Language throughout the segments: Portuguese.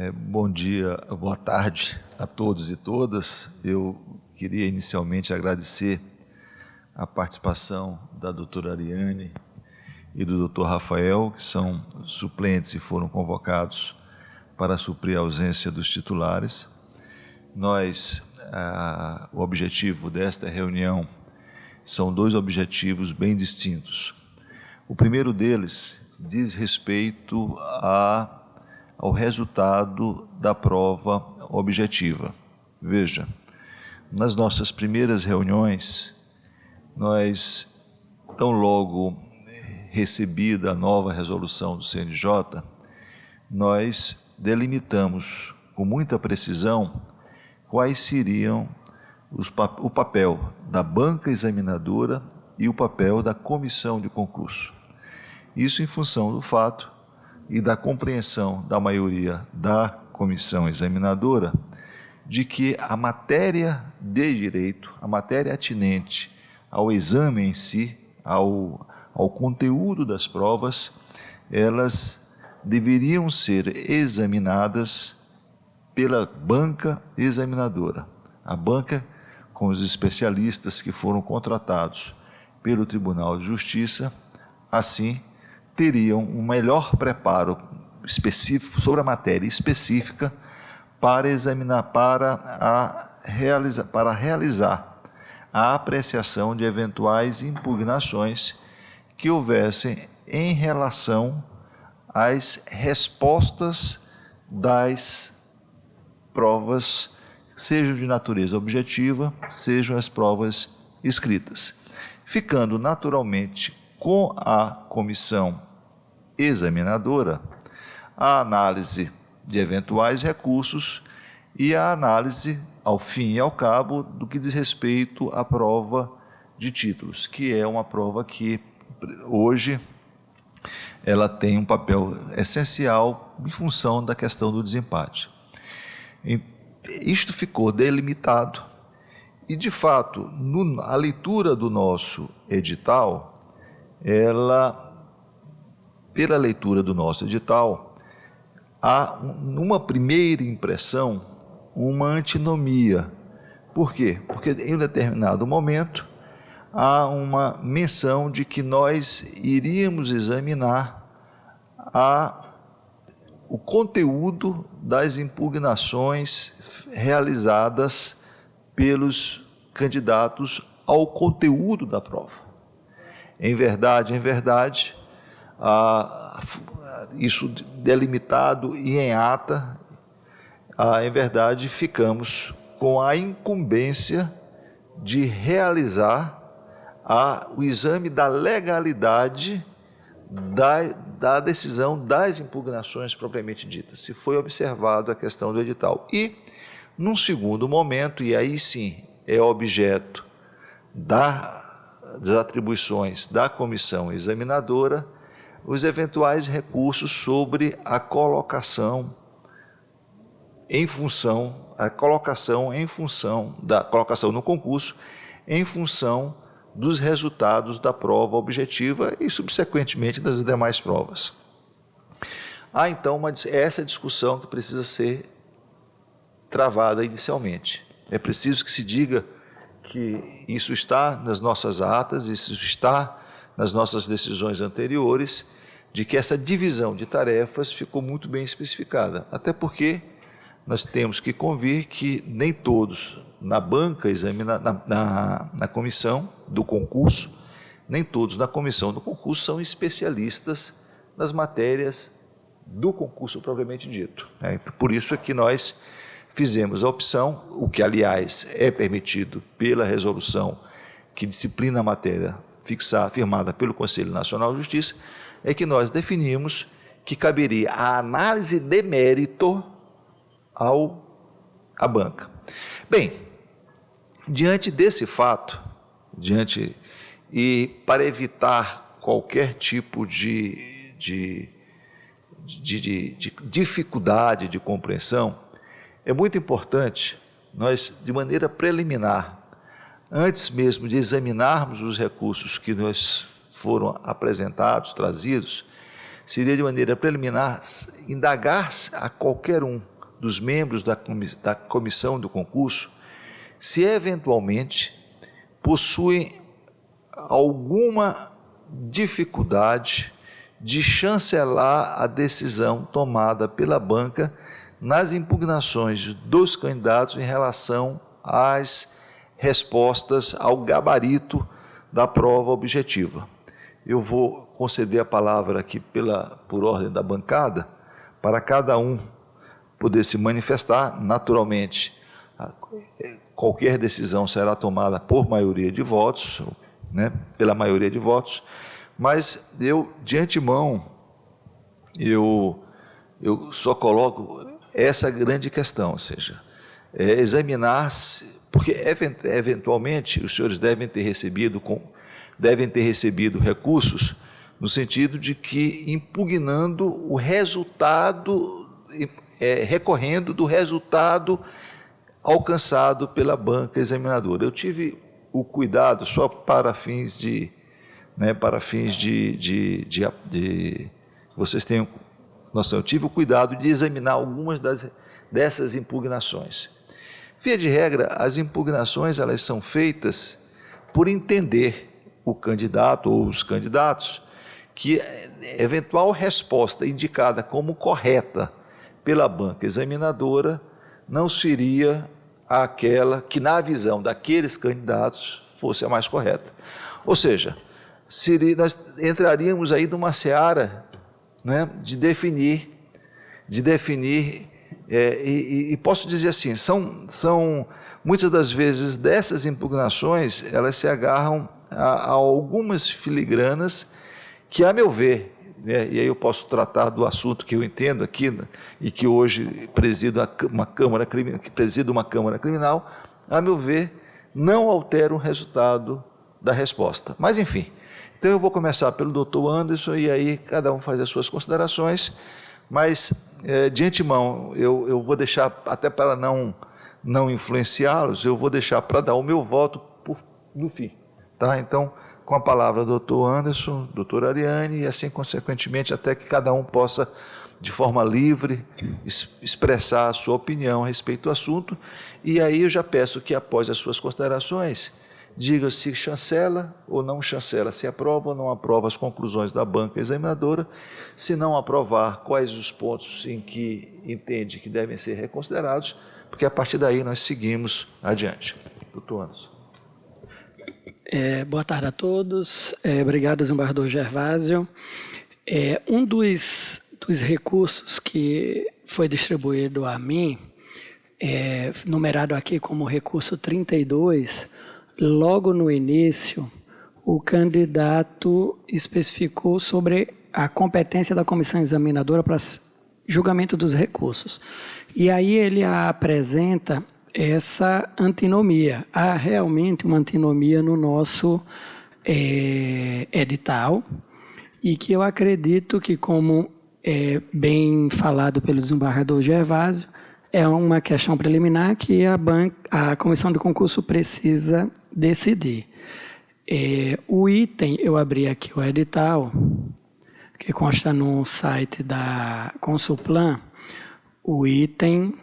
Bom dia, boa tarde a todos e todas. Eu queria inicialmente agradecer a participação da doutora Ariane e do doutor Rafael, que são suplentes e foram convocados para suprir a ausência dos titulares. O objetivo desta reunião são dois objetivos bem distintos. O primeiro deles diz respeito ao resultado da prova objetiva. Veja, nas nossas primeiras reuniões, tão logo recebida a nova resolução do CNJ, nós delimitamos com muita precisão quais seriam o papel da banca examinadora e o papel da comissão de concurso. Isso em função do fato e da compreensão da maioria da comissão examinadora de que a matéria de direito, a matéria atinente ao exame em si, ao conteúdo das provas, elas deveriam ser examinadas pela banca examinadora. A banca, com os especialistas que foram contratados pelo Tribunal de Justiça, assim teriam um melhor preparo específico sobre a matéria específica para examinar, para realizar a apreciação de eventuais impugnações que houvessem em relação às respostas das provas, sejam de natureza objetiva, sejam as provas escritas, ficando naturalmente com a comissão examinadora a análise de eventuais recursos e a análise, ao fim e ao cabo, do que diz respeito à prova de títulos, que é uma prova que hoje ela tem um papel essencial em função da questão do desempate. Isto ficou delimitado e, de fato, a leitura do nosso edital, pela leitura do nosso edital, há, numa primeira impressão, uma antinomia. Por quê? Porque em um determinado momento há uma menção de que nós iríamos examinar o conteúdo das impugnações realizadas pelos candidatos ao conteúdo da prova. Em verdade, isso delimitado e em ata, em verdade, ficamos com a incumbência de realizar o exame da legalidade da decisão das impugnações propriamente ditas, se foi observado a questão do edital. E, num segundo momento, e aí sim é objeto das atribuições da comissão examinadora, os eventuais recursos sobre a colocação no concurso em função dos resultados da prova objetiva e, subsequentemente, das demais provas. Há, então, essa discussão que precisa ser travada inicialmente. É preciso que se diga que isso está nas nossas atas, isso está nas nossas decisões anteriores, de que essa divisão de tarefas ficou muito bem especificada, até porque nós temos que convir que nem todos na banca na comissão do concurso, nem todos na comissão do concurso são especialistas nas matérias do concurso propriamente dito. Por isso é que nós fizemos a opção, o que aliás é permitido pela resolução que disciplina a matéria firmada pelo Conselho Nacional de Justiça, é que nós definimos que caberia a análise de mérito à banca. Bem, diante desse fato, e para evitar qualquer tipo de dificuldade de compreensão, é muito importante nós, de maneira preliminar, antes mesmo de examinarmos os recursos que nos foram apresentados, trazidos, seria de maneira preliminar indagar a qualquer um dos membros da comissão do concurso se eventualmente possuem alguma dificuldade de chancelar a decisão tomada pela banca nas impugnações dos candidatos em relação às respostas ao gabarito da prova objetiva. Eu vou conceder a palavra aqui por ordem da bancada, para cada um poder se manifestar. Naturalmente, qualquer decisão será tomada por maioria de votos, né, pela maioria de votos, mas eu, de antemão, eu só coloco essa grande questão, ou seja, examinar, porque eventualmente os senhores devem ter recebido recursos no sentido de que impugnando o resultado, recorrendo do resultado alcançado pela banca examinadora. Eu tive o cuidado, só para fins de vocês tenham noção, eu tive o cuidado de examinar algumas dessas impugnações. Via de regra, as impugnações elas são feitas por entender o candidato ou os candidatos que eventual resposta indicada como correta pela banca examinadora não seria aquela que, na visão daqueles candidatos, fosse a mais correta. Ou seja, nós entraríamos aí numa seara, né, de definir, e posso dizer assim, são muitas das vezes dessas impugnações, elas se agarram a algumas filigranas que, a meu ver, né, e aí eu posso tratar do assunto que eu entendo aqui, né, e que hoje presido uma Câmara Criminal, a meu ver, não altera o resultado da resposta. Mas, enfim, então eu vou começar pelo doutor Anderson, e aí cada um faz as suas considerações, mas, de antemão, eu vou deixar, até para não influenciá-los, eu vou deixar para dar o meu voto no fim. Tá? Então, com a palavra, doutor Anderson, doutor Ariane, e assim, consequentemente, até que cada um possa, de forma livre, expressar a sua opinião a respeito do assunto. E aí eu já peço que, após as suas considerações, diga se chancela ou não chancela, se aprova ou não aprova as conclusões da banca examinadora, se não aprovar, quais os pontos em que entende que devem ser reconsiderados, porque a partir daí nós seguimos adiante. Doutor Anderson. Boa tarde a todos. Obrigado, desembargador Gervásio. Um dos recursos que foi distribuído a mim, numerado aqui como recurso 32, logo no início, o candidato especificou sobre a competência da comissão examinadora para julgamento dos recursos. E aí ele apresenta essa antinomia. Há realmente uma antinomia no nosso edital, e que eu acredito que, como bem falado pelo desembargador Gervásio, é uma questão preliminar que a comissão de concurso precisa decidir. O item, eu abri aqui o edital, que consta no site da Consulplan, o item,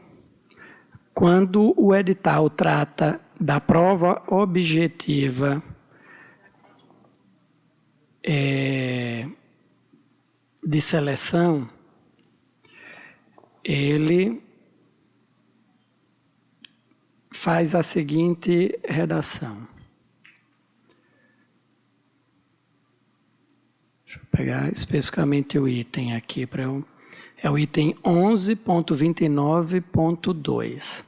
quando o edital trata da prova objetiva de seleção, ele faz a seguinte redação. Deixa eu pegar especificamente o item aqui para eu... É o item 11.29.2.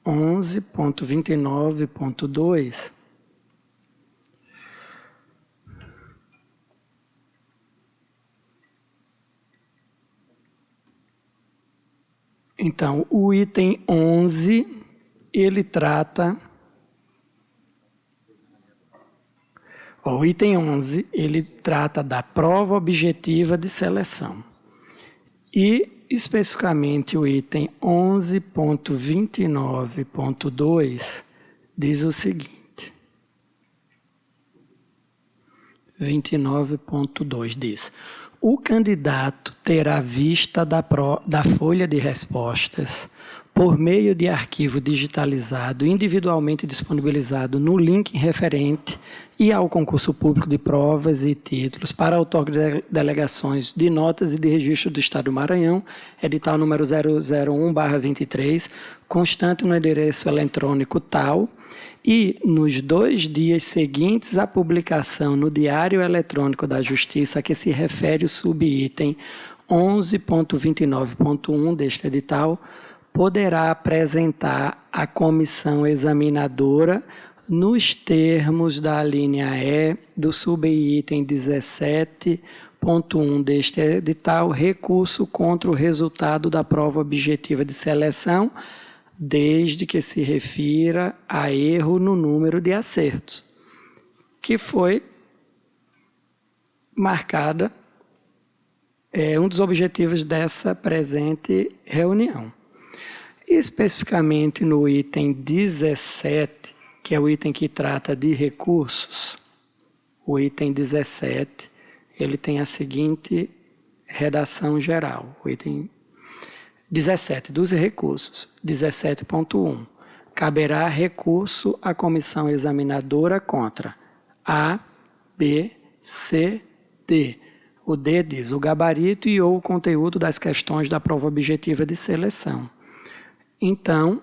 11.29.2. Então, o item 11, ele trata... O item 11, ele trata da prova objetiva de seleção. E, especificamente, o item 11.29.2 diz o seguinte. 29.2 diz: o candidato terá vista da folha de respostas por meio de arquivo digitalizado, individualmente disponibilizado no link referente e ao concurso público de provas e títulos para outorga de delegações de notas e de registro do Estado do Maranhão, edital número 001/23, constante no endereço eletrônico tal, e nos 2 dias seguintes à publicação no Diário Eletrônico da Justiça a que se refere o subitem 11.29.1 deste edital, poderá apresentar à comissão examinadora, nos termos da alínea E do subitem 17.1 deste edital, recurso contra o resultado da prova objetiva de seleção, desde que se refira a erro no número de acertos, que foi marcada um dos objetivos dessa presente reunião. Especificamente no item 17, que é o item que trata de recursos, o item 17, ele tem a seguinte redação geral. O item 17, dos recursos, 17.1. Caberá recurso à comissão examinadora contra A, B, C, D. O D diz o gabarito e ou o conteúdo das questões da prova objetiva de seleção. Então,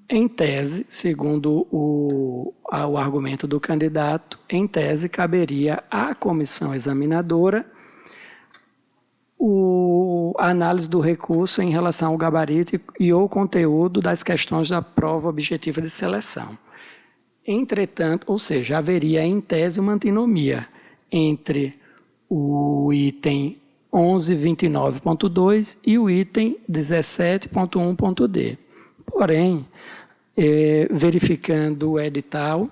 em tese, segundo o argumento do candidato, em tese caberia à comissão examinadora a análise do recurso em relação ao gabarito e ou conteúdo das questões da prova objetiva de seleção. Entretanto, ou seja, haveria em tese uma antinomia entre o item 11.29.2 e o item 17.1.d. Porém, verificando o edital,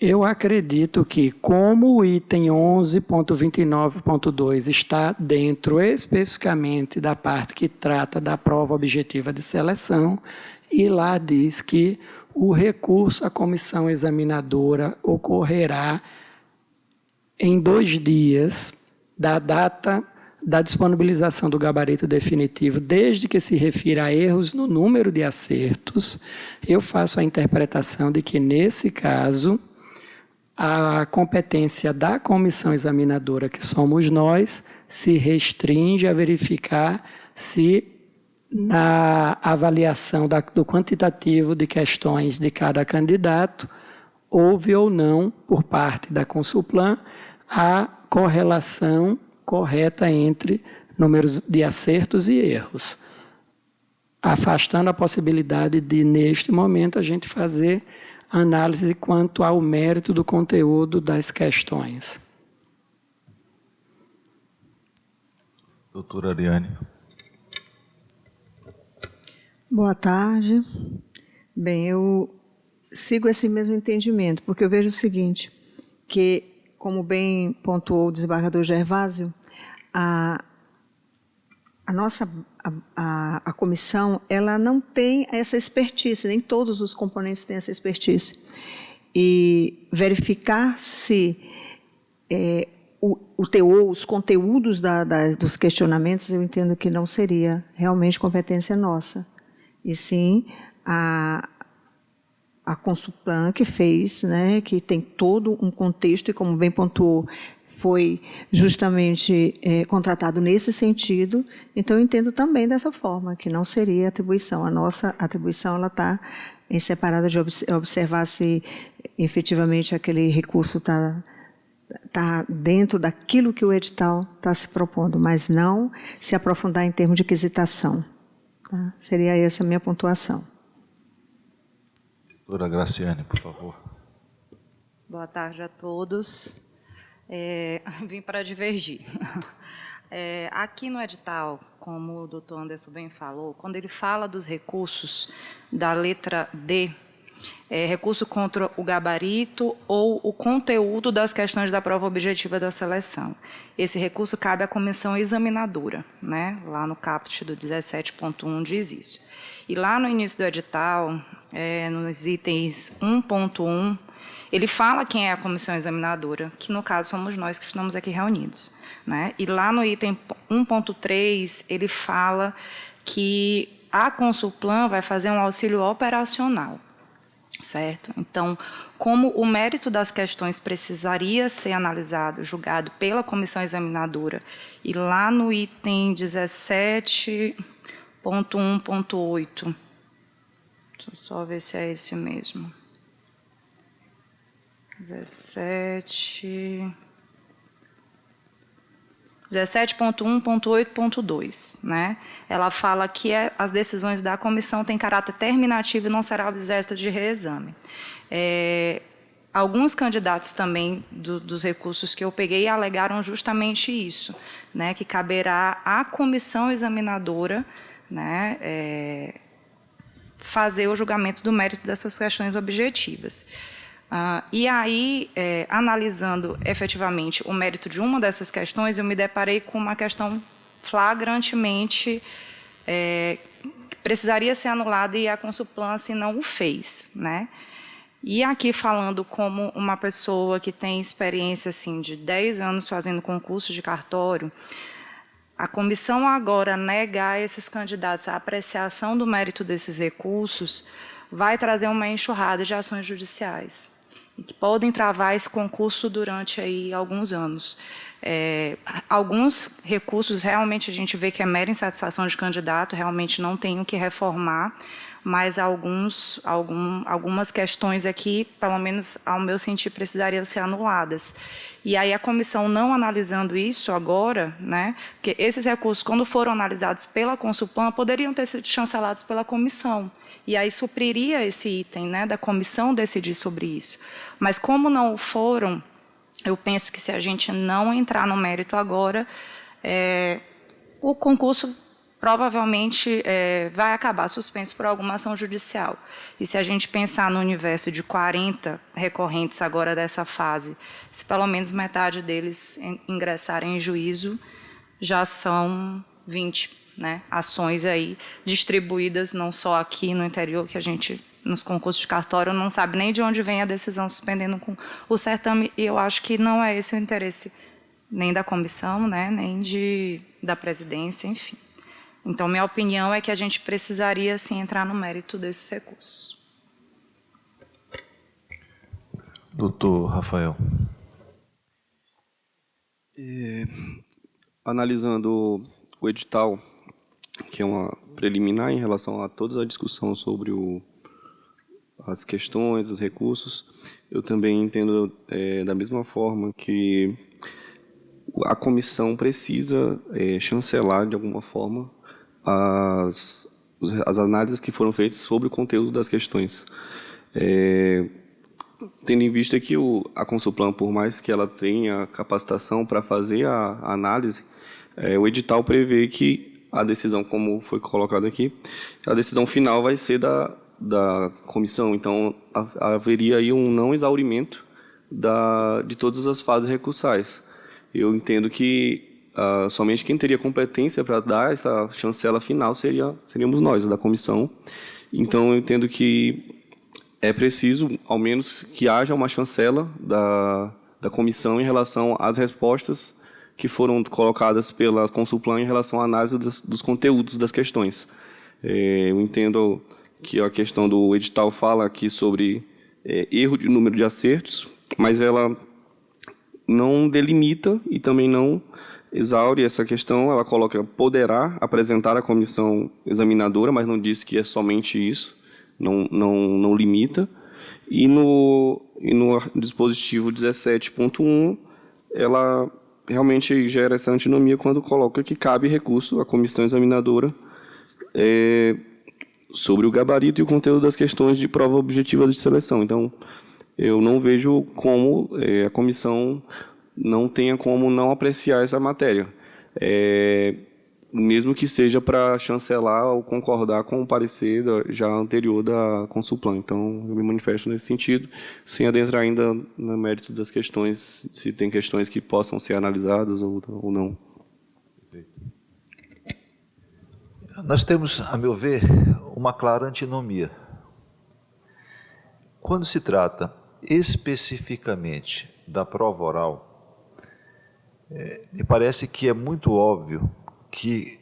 eu acredito que, como o item 11.29.2 está dentro especificamente da parte que trata da prova objetiva de seleção, e lá diz que o recurso à comissão examinadora ocorrerá em 2 dias da data da disponibilização do gabarito definitivo, desde que se refira a erros no número de acertos, eu faço a interpretação de que, nesse caso, a competência da comissão examinadora, que somos nós, se restringe a verificar se, na avaliação do quantitativo de questões de cada candidato, houve ou não, por parte da Consulplan, a correlação correta entre números de acertos e erros, afastando a possibilidade de, neste momento, a gente fazer análise quanto ao mérito do conteúdo das questões. Doutora Ariane. Boa tarde. Bem, eu sigo esse mesmo entendimento, porque eu vejo o seguinte, que, como bem pontuou o desembargador Gervásio, a comissão ela não tem essa expertise, nem todos os componentes têm essa expertise. E verificar se o teor, os conteúdos dos questionamentos, eu entendo que não seria realmente competência nossa. E sim a Consulplan que fez, né, que tem todo um contexto, e como bem pontuou, foi justamente contratado nesse sentido, então eu entendo também dessa forma, que não seria atribuição. A nossa atribuição ela está em separada de observar se efetivamente aquele recurso está dentro daquilo que o edital está se propondo, mas não se aprofundar em termos de quisitação. Tá? Seria essa a minha pontuação. Doutora Graciane, por favor. Boa tarde a todos. Vim para divergir. Aqui no edital, como o doutor Anderson bem falou, quando ele fala dos recursos da letra D, recurso contra o gabarito ou o conteúdo das questões da prova objetiva da seleção. Esse recurso cabe à comissão examinadora, né? Lá no caput do 17.1 diz isso. E lá no início do edital, nos itens 1.1, ele fala quem é a comissão examinadora, que no caso somos nós que estamos aqui reunidos, né? E lá no item 1.3, ele fala que a Consulplan vai fazer um auxílio operacional, certo? Então, como o mérito das questões precisaria ser analisado, julgado pela comissão examinadora, e lá no item 17.1.8, deixa eu só ver se é esse mesmo. 17.1.8.2, né? Ela fala que as decisões da comissão têm caráter terminativo e não será objeto de reexame. Alguns candidatos também dos recursos que eu peguei alegaram justamente isso, né? Que caberá à comissão examinadora, né? Fazer o julgamento do mérito dessas questões objetivas. E aí, analisando efetivamente o mérito de uma dessas questões, eu me deparei com uma questão flagrantemente que precisaria ser anulada e a Consulplan assim, não o fez, né? E aqui falando como uma pessoa que tem experiência assim, de 10 anos fazendo concurso de cartório, a comissão agora negar a esses candidatos a apreciação do mérito desses recursos vai trazer uma enxurrada de ações judiciais, que podem travar esse concurso durante aí alguns anos. Alguns recursos realmente a gente vê que é mera insatisfação de candidato, realmente não tem o que reformar, mas algumas questões aqui, pelo menos ao meu sentir, precisariam ser anuladas. E aí a comissão não analisando isso agora, né, porque esses recursos, quando foram analisados pela Consulplan, poderiam ter sido chancelados pela comissão. E aí supriria esse item, né, da comissão decidir sobre isso. Mas como não foram, eu penso que se a gente não entrar no mérito agora, o concurso provavelmente vai acabar suspenso por alguma ação judicial. E se a gente pensar no universo de 40 recorrentes agora dessa fase, se pelo menos metade deles ingressarem em juízo, já são 20, né, ações aí distribuídas não só aqui no interior, que a gente, nos concursos de cartório, não sabe nem de onde vem a decisão suspendendo o certame, e eu acho que não é esse o interesse nem da comissão, né, nem da presidência, enfim. Então, minha opinião é que a gente precisaria, sim, entrar no mérito desses recursos. Doutor Rafael. Analisando o edital, que é uma preliminar em relação a toda a discussão sobre as questões, os recursos, eu também entendo da mesma forma que a comissão precisa chancelar, de alguma forma, as análises que foram feitas sobre o conteúdo das questões. Tendo em vista que a Consulplan, por mais que ela tenha capacitação para fazer a análise, o edital prevê que a decisão, como foi colocado aqui, a decisão final vai ser da comissão. Então, haveria aí um não exaurimento de todas as fases recursais. Eu entendo que somente quem teria competência para dar essa chancela final seríamos nós, da comissão. Então, eu entendo que é preciso, ao menos, que haja uma chancela da comissão em relação às respostas que foram colocadas pela Consulplan em relação à análise dos conteúdos das questões. Eu entendo que a questão do edital fala aqui sobre erro de número de acertos, mas ela não delimita e também não exaure essa questão. Ela coloca poderá apresentar à comissão examinadora, mas não diz que é somente isso, não limita. E no dispositivo 17.1, ela realmente gera essa antinomia quando coloca que cabe recurso à comissão examinadora sobre o gabarito e o conteúdo das questões de prova objetiva de seleção. Então, eu não vejo como a comissão não tenha como não apreciar essa matéria, mesmo que seja para chancelar ou concordar com o parecer já anterior da Consulplan. Então, eu me manifesto nesse sentido, sem adentrar ainda no mérito das questões, se tem questões que possam ser analisadas ou não. Nós temos, a meu ver, uma clara antinomia. Quando se trata especificamente da prova oral, me parece que é muito óbvio que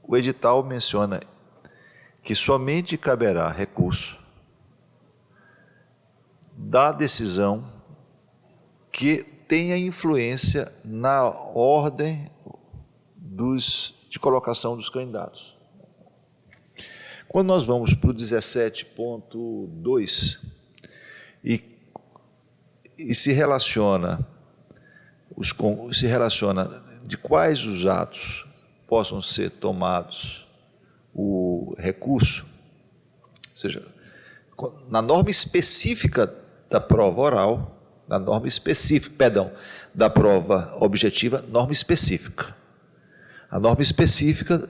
o edital menciona que somente caberá recurso da decisão que tenha influência na ordem de colocação dos candidatos. Quando nós vamos para o 17.2 e se relaciona de quais os atos possam ser tomados o recurso, ou seja, na norma específica da prova oral, da prova objetiva, norma específica. A norma específica,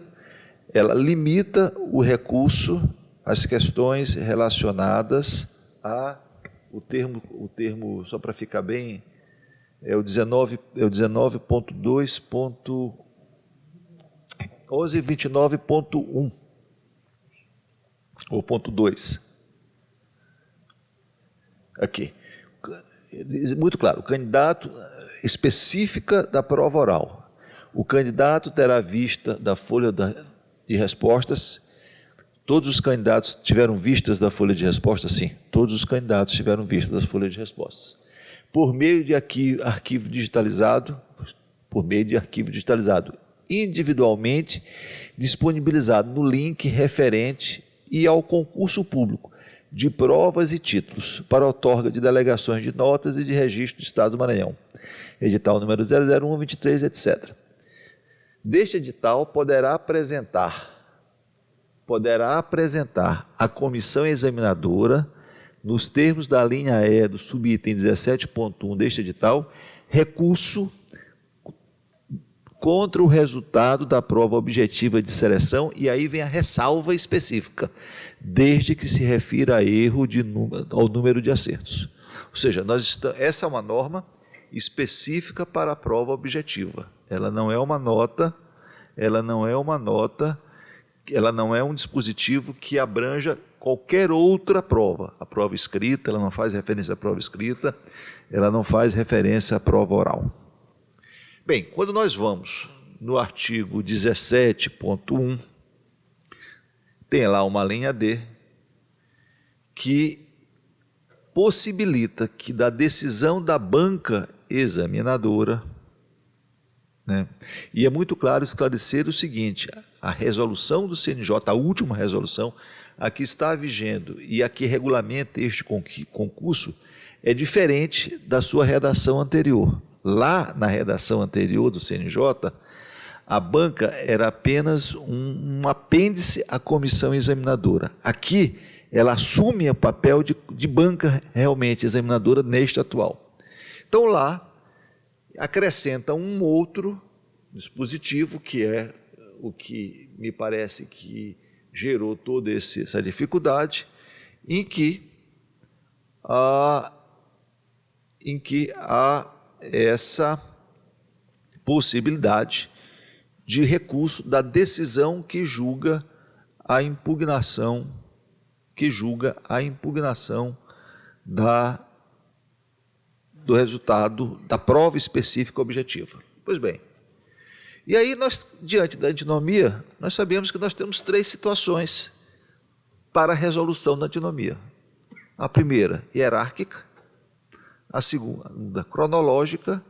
ela limita o recurso às questões relacionadas o termo, só para ficar bem, é o 19.2.1129.1 ou ponto 2. Aqui. Muito claro, o candidato específica da prova oral. O candidato terá vista da folha de respostas. Todos os candidatos tiveram vistas da folha de respostas? Sim, todos os candidatos tiveram vista das folhas de respostas. Por meio de arquivo digitalizado, individualmente disponibilizado no link referente e ao concurso público de provas e títulos para outorga de delegações de notas e de registro do Estado do Maranhão. Edital número 00123, etc. Deste edital poderá apresentar à comissão examinadora, nos termos da linha E do subitem 17.1 deste edital, recurso contra o resultado da prova objetiva de seleção, e aí vem a ressalva específica, desde que se refira a erro ao número de acertos. Ou seja, essa é uma norma específica para a prova objetiva. Ela não é um dispositivo que abranja qualquer outra prova. A prova escrita, ela não faz referência à prova escrita, ela não faz referência à prova oral. Bem, quando nós vamos no artigo 17.1, tem lá uma linha D que possibilita que da decisão da banca examinadora, né, e é muito claro esclarecer o seguinte: a resolução do CNJ, a última resolução, a que está vigendo e a que regulamenta este concurso, é diferente da sua redação anterior. Lá na redação anterior do CNJ, a banca era apenas um apêndice à comissão examinadora. Aqui, ela assume o papel de banca realmente examinadora neste atual. Então, lá, acrescenta um outro dispositivo, que é o que me parece que gerou toda essa dificuldade, em que há essa possibilidade de recurso da decisão que julga a impugnação do resultado da prova específica objetiva. Pois bem, e aí nós, diante da antinomia, nós sabemos que nós temos 3 situações para a resolução da antinomia. A primeira, hierárquica; a segunda, cronológica;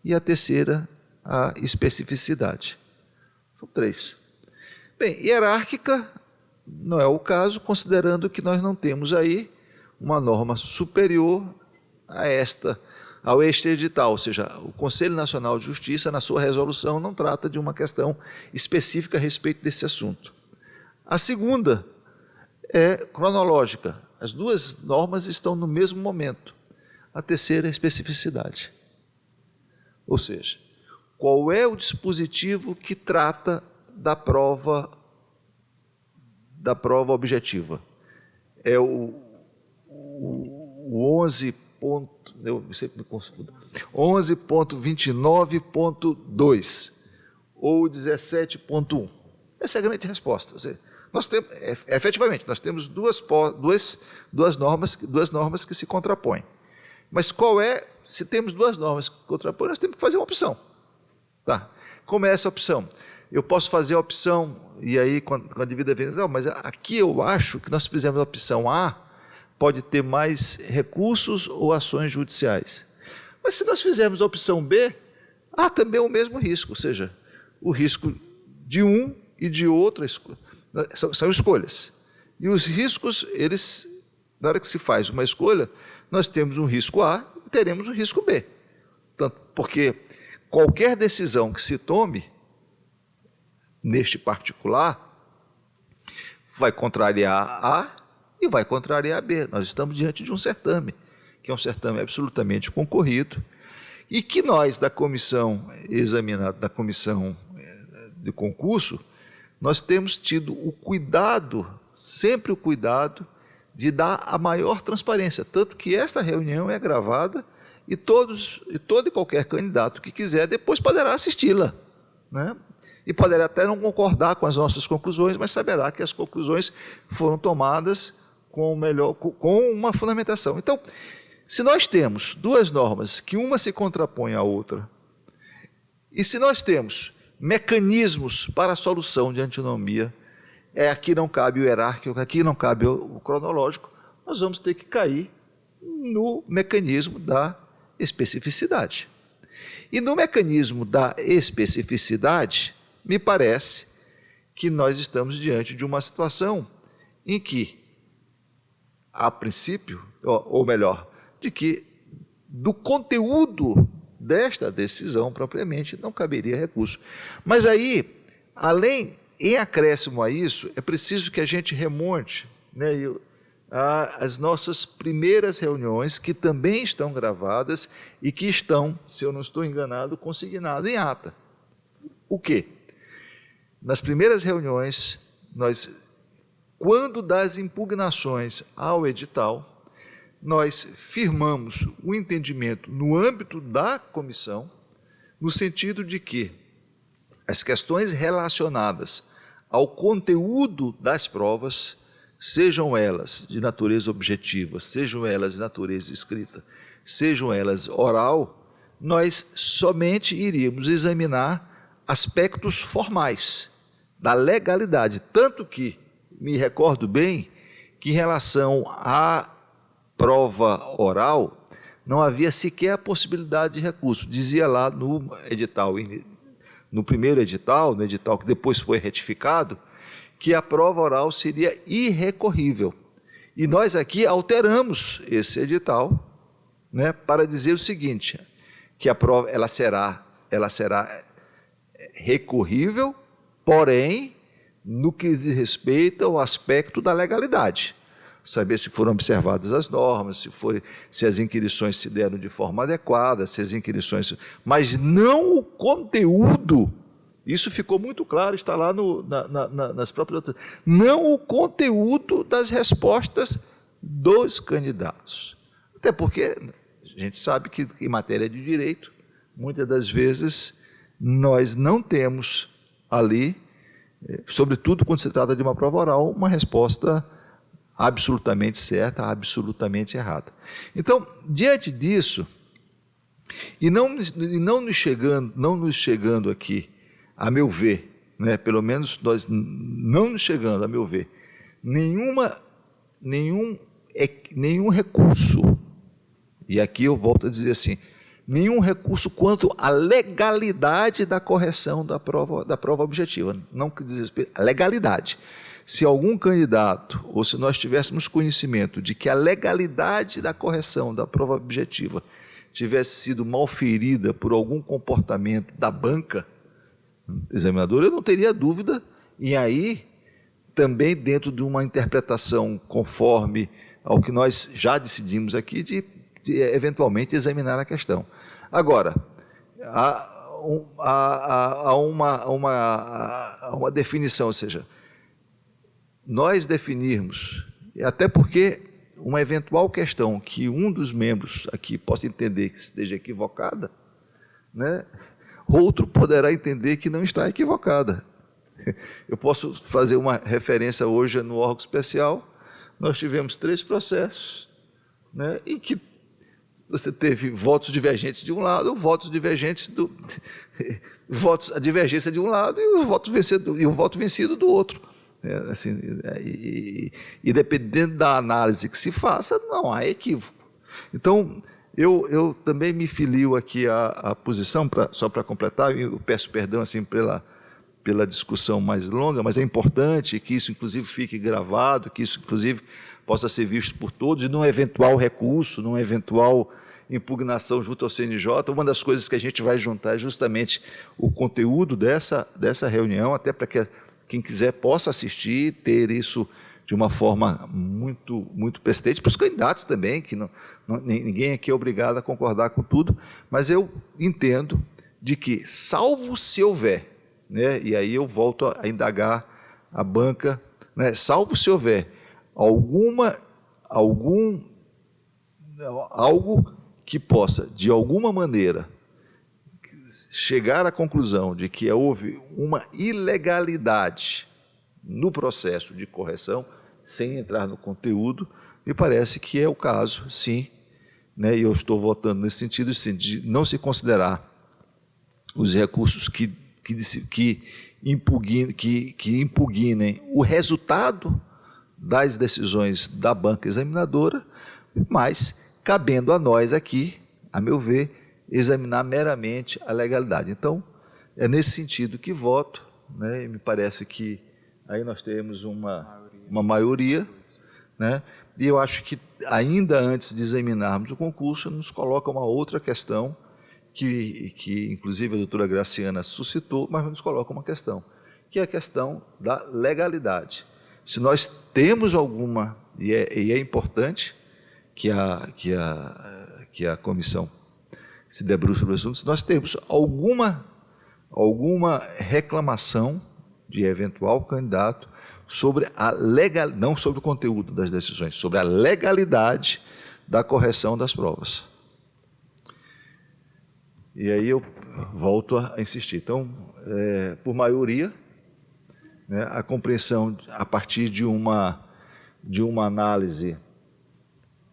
e a terceira, a especificidade. São 3. Bem, hierárquica não é o caso, considerando que nós não temos aí uma norma superior ao este edital, ou seja, o Conselho Nacional de Justiça, na sua resolução, não trata de uma questão específica a respeito desse assunto. A segunda é cronológica. As duas normas estão no mesmo momento. A terceira é a especificidade. Ou seja, qual é o dispositivo que trata da prova objetiva? É o 11.29.2 ou 17.1. Essa é a grande resposta. Nós temos, efetivamente, nós temos duas normas que se contrapõem. Mas se temos duas normas que se contrapõem, nós temos que fazer uma opção. Tá? Como é essa opção? Eu posso fazer a opção, e aí, quando a dívida vem, não, mas aqui eu acho que nós fizemos a opção A, pode ter mais recursos ou ações judiciais. Mas se nós fizermos a opção B, há também o mesmo risco, ou seja, o risco de um e de outro são escolhas. E os riscos, na hora que se faz uma escolha, nós temos um risco A e teremos um risco B. Tanto porque qualquer decisão que se tome, neste particular, vai contrariar A e vai contrariar B. Nós estamos diante de um certame, que é um certame absolutamente concorrido, e que nós, da comissão de concurso, nós temos tido o cuidado, sempre o cuidado, de dar a maior transparência, tanto que esta reunião é gravada e todo e qualquer candidato que quiser depois poderá assisti-la, né? E poderá até não concordar com as nossas conclusões, mas saberá que as conclusões foram tomadas com uma fundamentação. Então, se nós temos duas normas, que uma se contrapõe à outra, e se nós temos mecanismos para a solução de antinomia, aqui não cabe o hierárquico, aqui não cabe o cronológico, nós vamos ter que cair no mecanismo da especificidade. E no mecanismo da especificidade, me parece que nós estamos diante de uma situação em que, a princípio, ou melhor, de que do conteúdo desta decisão propriamente não caberia recurso. Mas aí, em acréscimo a isso, é preciso que a gente remonte, né, às nossas primeiras reuniões, que também estão gravadas e que estão, se eu não estou enganado, consignadas em ata. O quê? Nas primeiras reuniões, quando das impugnações ao edital, nós firmamos o entendimento no âmbito da comissão, no sentido de que as questões relacionadas ao conteúdo das provas, sejam elas de natureza objetiva, sejam elas de natureza escrita, sejam elas oral, nós somente iríamos examinar aspectos formais da legalidade, tanto que me recordo bem que em relação à prova oral não havia sequer a possibilidade de recurso. Dizia lá no edital, no primeiro edital, no edital que depois foi retificado, que a prova oral seria irrecorrível. E nós aqui alteramos esse edital, né, para dizer o seguinte, que a prova ela será recorrível, porém, no que diz respeito ao aspecto da legalidade. Saber se foram observadas as normas, se as inquirições se deram de forma adequada, se as inquirições... Mas não o conteúdo, isso ficou muito claro, está lá nas próprias... Não o conteúdo das respostas dos candidatos. Até porque a gente sabe que, em matéria de direito, muitas das vezes, nós não temos ali, sobretudo quando se trata de uma prova oral, uma resposta absolutamente certa, absolutamente errada. Então, diante disso, e não nos chegando aqui, a meu ver, né, pelo menos nós não nos chegando, a meu ver, nenhum recurso, e aqui eu volto a dizer assim, nenhum recurso quanto à legalidade da correção da prova objetiva, não que diz respeito à legalidade. Se algum candidato, ou se nós tivéssemos conhecimento de que a legalidade da correção da prova objetiva tivesse sido mal ferida por algum comportamento da banca examinadora, eu não teria dúvida, e aí também dentro de uma interpretação conforme ao que nós já decidimos aqui, de eventualmente examinar a questão. Agora, há uma definição, ou seja, nós definirmos, até porque uma eventual questão que um dos membros aqui possa entender que esteja equivocada, né, outro poderá entender que não está equivocada. Eu posso fazer uma referência hoje no órgão especial. Nós tivemos 3 processos, né, em que você teve votos divergentes de um lado, votos divergentes votos a divergência de um lado e o voto vencido do outro. Assim, e dependendo da análise que se faça, não há equívoco. Então, eu também me filio aqui à posição, só para completar, e eu peço perdão assim, pela discussão mais longa, mas é importante que isso, inclusive, fique gravado, que isso, inclusive, possa ser visto por todos, e num eventual recurso, numa eventual impugnação junto ao CNJ, uma das coisas que a gente vai juntar é justamente o conteúdo dessa reunião, até para que quem quiser possa assistir, ter isso de uma forma muito, muito persistente, para os candidatos também, que ninguém aqui é obrigado a concordar com tudo, mas eu entendo de que, salvo se houver, né, e aí eu volto a indagar a banca, né, salvo se houver algo que possa, de alguma maneira, chegar à conclusão de que houve uma ilegalidade no processo de correção, sem entrar no conteúdo, me parece que é o caso, sim, né, e eu estou votando nesse sentido, sim, de não se considerar os recursos que impugnem o resultado das decisões da banca examinadora, mas cabendo a nós aqui, a meu ver, examinar meramente a legalidade. Então, é nesse sentido que voto, né, e me parece que aí nós temos uma maioria, né, e eu acho que ainda antes de examinarmos o concurso, nos coloca uma outra questão, que inclusive a doutora Graciana suscitou, mas nos coloca uma questão, que é a questão da legalidade. Se nós temos alguma, e é importante que a comissão se debruce sobre o assunto, se nós temos alguma reclamação de eventual candidato sobre a legalidade, não sobre o conteúdo das decisões, sobre a legalidade da correção das provas. E aí eu volto a insistir. Então, por maioria, né, a compreensão a partir de uma análise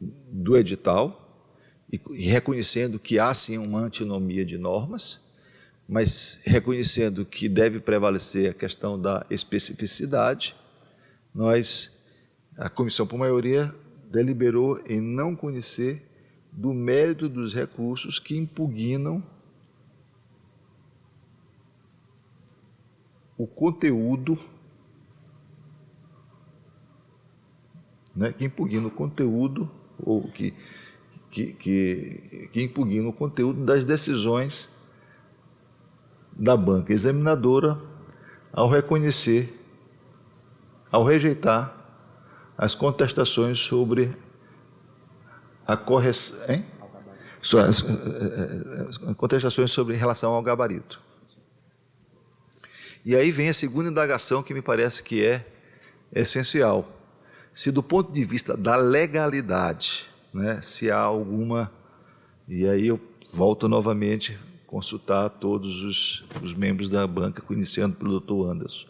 do edital e reconhecendo que há sim uma antinomia de normas, mas reconhecendo que deve prevalecer a questão da especificidade, a comissão por maioria deliberou em não conhecer do mérito dos recursos que impugnam o conteúdo, né, que impugna o conteúdo, ou que impugna o conteúdo das decisões da banca examinadora ao rejeitar as contestações sobre a correção, contestações sobre em relação ao gabarito. E aí vem a segunda indagação que me parece que é essencial. Se do ponto de vista da legalidade, né, se há alguma, e aí eu volto novamente a consultar todos os membros da banca, iniciando pelo doutor Anderson.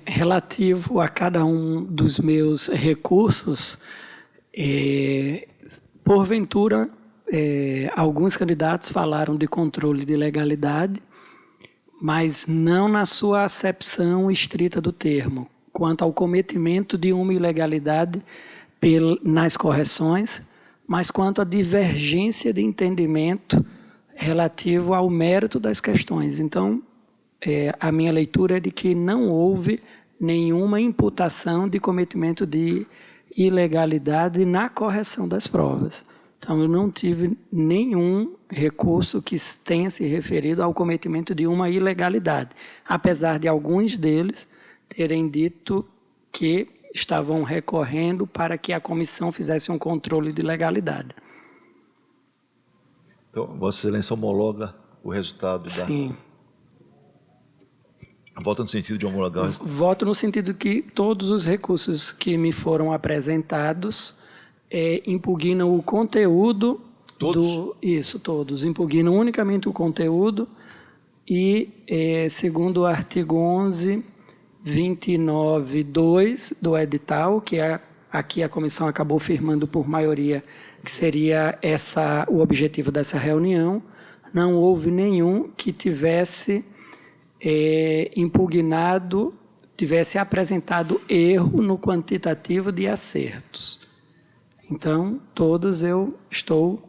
Relativo a cada um dos meus recursos, porventura, alguns candidatos falaram de controle de legalidade, mas não na sua acepção estrita do termo, quanto ao cometimento de uma ilegalidade nas correções, mas quanto à divergência de entendimento relativo ao mérito das questões. Então, a minha leitura é de que não houve nenhuma imputação de cometimento de ilegalidade na correção das provas. Então, eu não tive nenhum recurso que tenha se referido ao cometimento de uma ilegalidade, apesar de alguns deles terem dito que estavam recorrendo para que a comissão fizesse um controle de legalidade. Então, Vossa Excelência homologa o resultado da... Sim. Voto no sentido de homologar o resultado? Voto no sentido que todos os recursos que me foram apresentados impugnam o conteúdo Todos? Isso, todos. Impugnam unicamente o conteúdo e, segundo o artigo 11.29.2 do edital, que aqui a comissão acabou firmando por maioria que seria o objetivo dessa reunião, não houve nenhum que tivesse impugnado, tivesse apresentado erro no quantitativo de acertos. Então, todos eu estou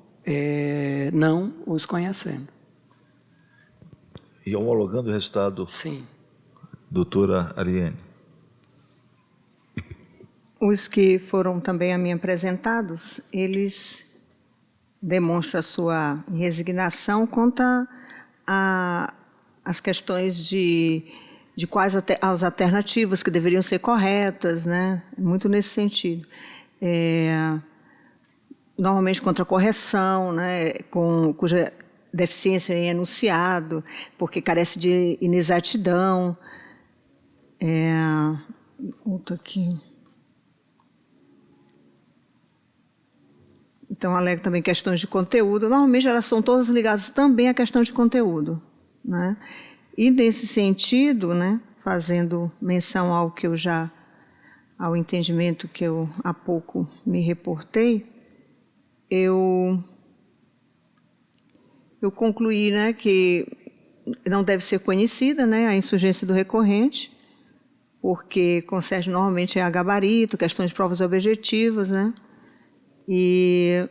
não os conhecendo. E homologando o resultado, Sim. doutora Ariane? Os que foram também a mim apresentados, eles demonstram a sua resignação quanto às questões de quais as alternativas que deveriam ser corretas, né? Muito nesse sentido. Normalmente contra a correção, né? Cuja deficiência em enunciado, porque carece de inexatidão. Outro aqui. Então, alega também questões de conteúdo. Normalmente, elas são todas ligadas também à questão de conteúdo, né? E, nesse sentido, né, fazendo menção ao entendimento que eu há pouco me reportei, eu concluí, né, que não deve ser conhecida, né, a insurgência do recorrente, porque concerne normalmente a gabarito, questões de provas objetivas, né? E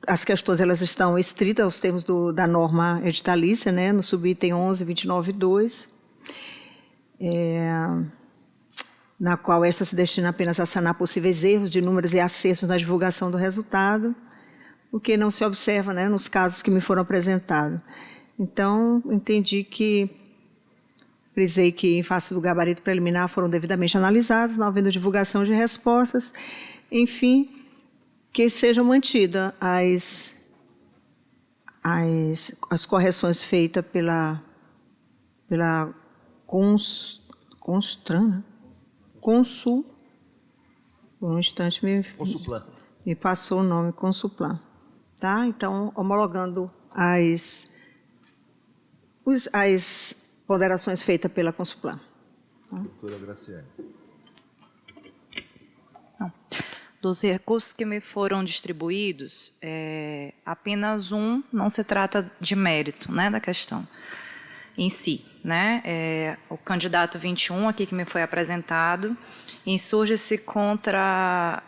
as questões elas estão estritas aos termos da norma editalícia, né, no subitem 11.29.2, na qual esta se destina apenas a sanar possíveis erros de números e acertos na divulgação do resultado, o que não se observa, né, nos casos que me foram apresentados. Então, frisei que, em face do gabarito preliminar, foram devidamente analisados, não havendo divulgação de respostas. Enfim, que sejam mantidas as correções feitas pela Constran, né? Consul, por um instante Consuplan. me passou o nome, Consuplan. Tá? Então, homologando as ponderações feitas pela Consuplan. Tá? Doutora Graciane. Dos recursos que me foram distribuídos, apenas um não se trata de mérito, né, da questão em si, né? O candidato 21 aqui que me foi apresentado insurge-se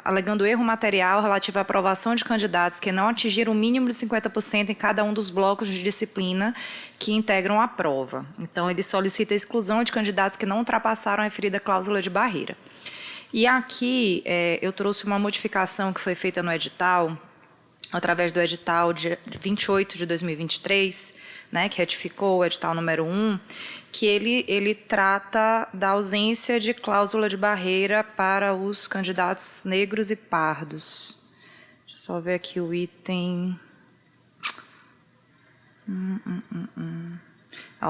alegando erro material relativo à aprovação de candidatos que não atingiram o mínimo de 50% em cada um dos blocos de disciplina que integram a prova. Então, ele solicita a exclusão de candidatos que não ultrapassaram a referida cláusula de barreira. E aqui eu trouxe uma modificação que foi feita no edital, através do edital de 28 de 2023, né, que retificou o edital número 1, que ele trata da ausência de cláusula de barreira para os candidatos negros e pardos. Deixa eu só ver aqui o item...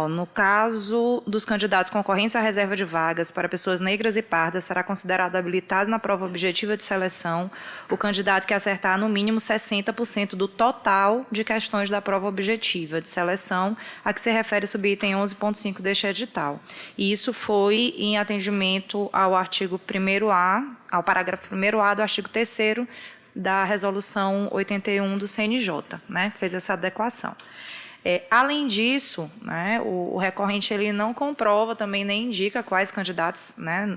No caso dos candidatos concorrentes à reserva de vagas para pessoas negras e pardas, será considerado habilitado na prova objetiva de seleção o candidato que acertar no mínimo 60% do total de questões da prova objetiva de seleção a que se refere o subitem 11.5 deste edital. E isso foi em atendimento ao artigo 1º-A, ao parágrafo 1º-A do artigo 3º da resolução 81 do CNJ, né, que fez essa adequação. Além disso, né, o recorrente ele não comprova, também nem indica quais candidatos, né,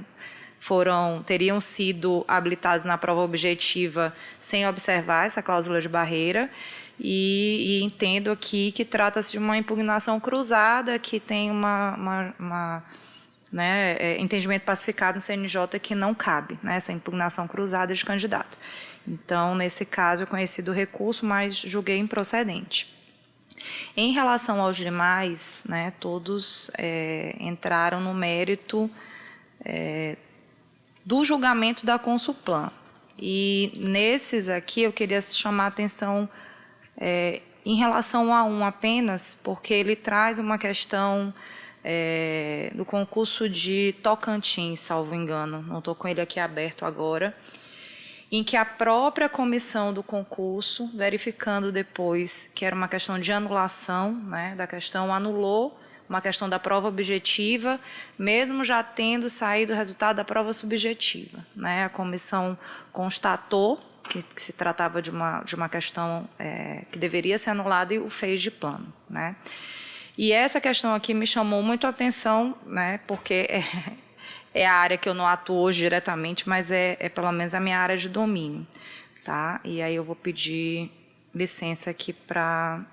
teriam sido habilitados na prova objetiva sem observar essa cláusula de barreira, e entendo aqui que trata-se de uma impugnação cruzada, que tem entendimento pacificado no CNJ que não cabe, né, essa impugnação cruzada de candidato. Então, nesse caso, eu conheci do recurso, mas julguei improcedente. Em relação aos demais, né, todos entraram no mérito do julgamento da Consuplan. E nesses aqui eu queria chamar a atenção em relação a um apenas, porque ele traz uma questão do concurso de Tocantins, salvo engano, não estou com ele aqui aberto agora, em que a própria comissão do concurso, verificando depois que era uma questão de anulação, né, da questão, anulou uma questão da prova objetiva, mesmo já tendo saído o resultado da prova subjetiva, né? A comissão constatou que se tratava de uma questão que deveria ser anulada e o fez de plano, né? E essa questão aqui me chamou muito a atenção, né, porque é a área que eu não atuo hoje diretamente, mas é pelo menos a minha área de domínio, tá? E aí eu vou pedir licença aqui para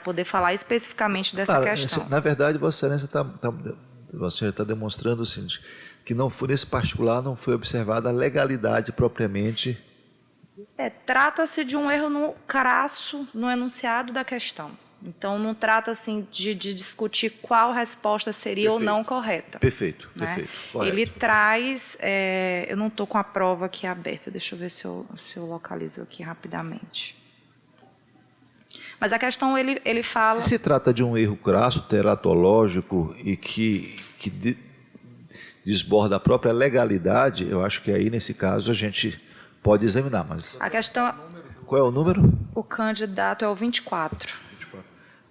poder falar especificamente dessa questão. Na verdade, Vossa Excelência está demonstrando o seguinte, que não foi, nesse particular não foi observada a legalidade propriamente. Trata-se de um erro crasso no enunciado da questão. Então, não trata assim de discutir qual resposta seria ou não correta. Perfeito, né? perfeito. Correto. Ele traz... eu não estou com a prova aqui aberta, deixa eu ver se eu localizo aqui rapidamente. Mas a questão, ele fala... Se trata de um erro crasso, teratológico e que desborda a própria legalidade, eu acho que aí, nesse caso, a gente pode examinar. Mas a questão... Qual é o número? O candidato é o 24.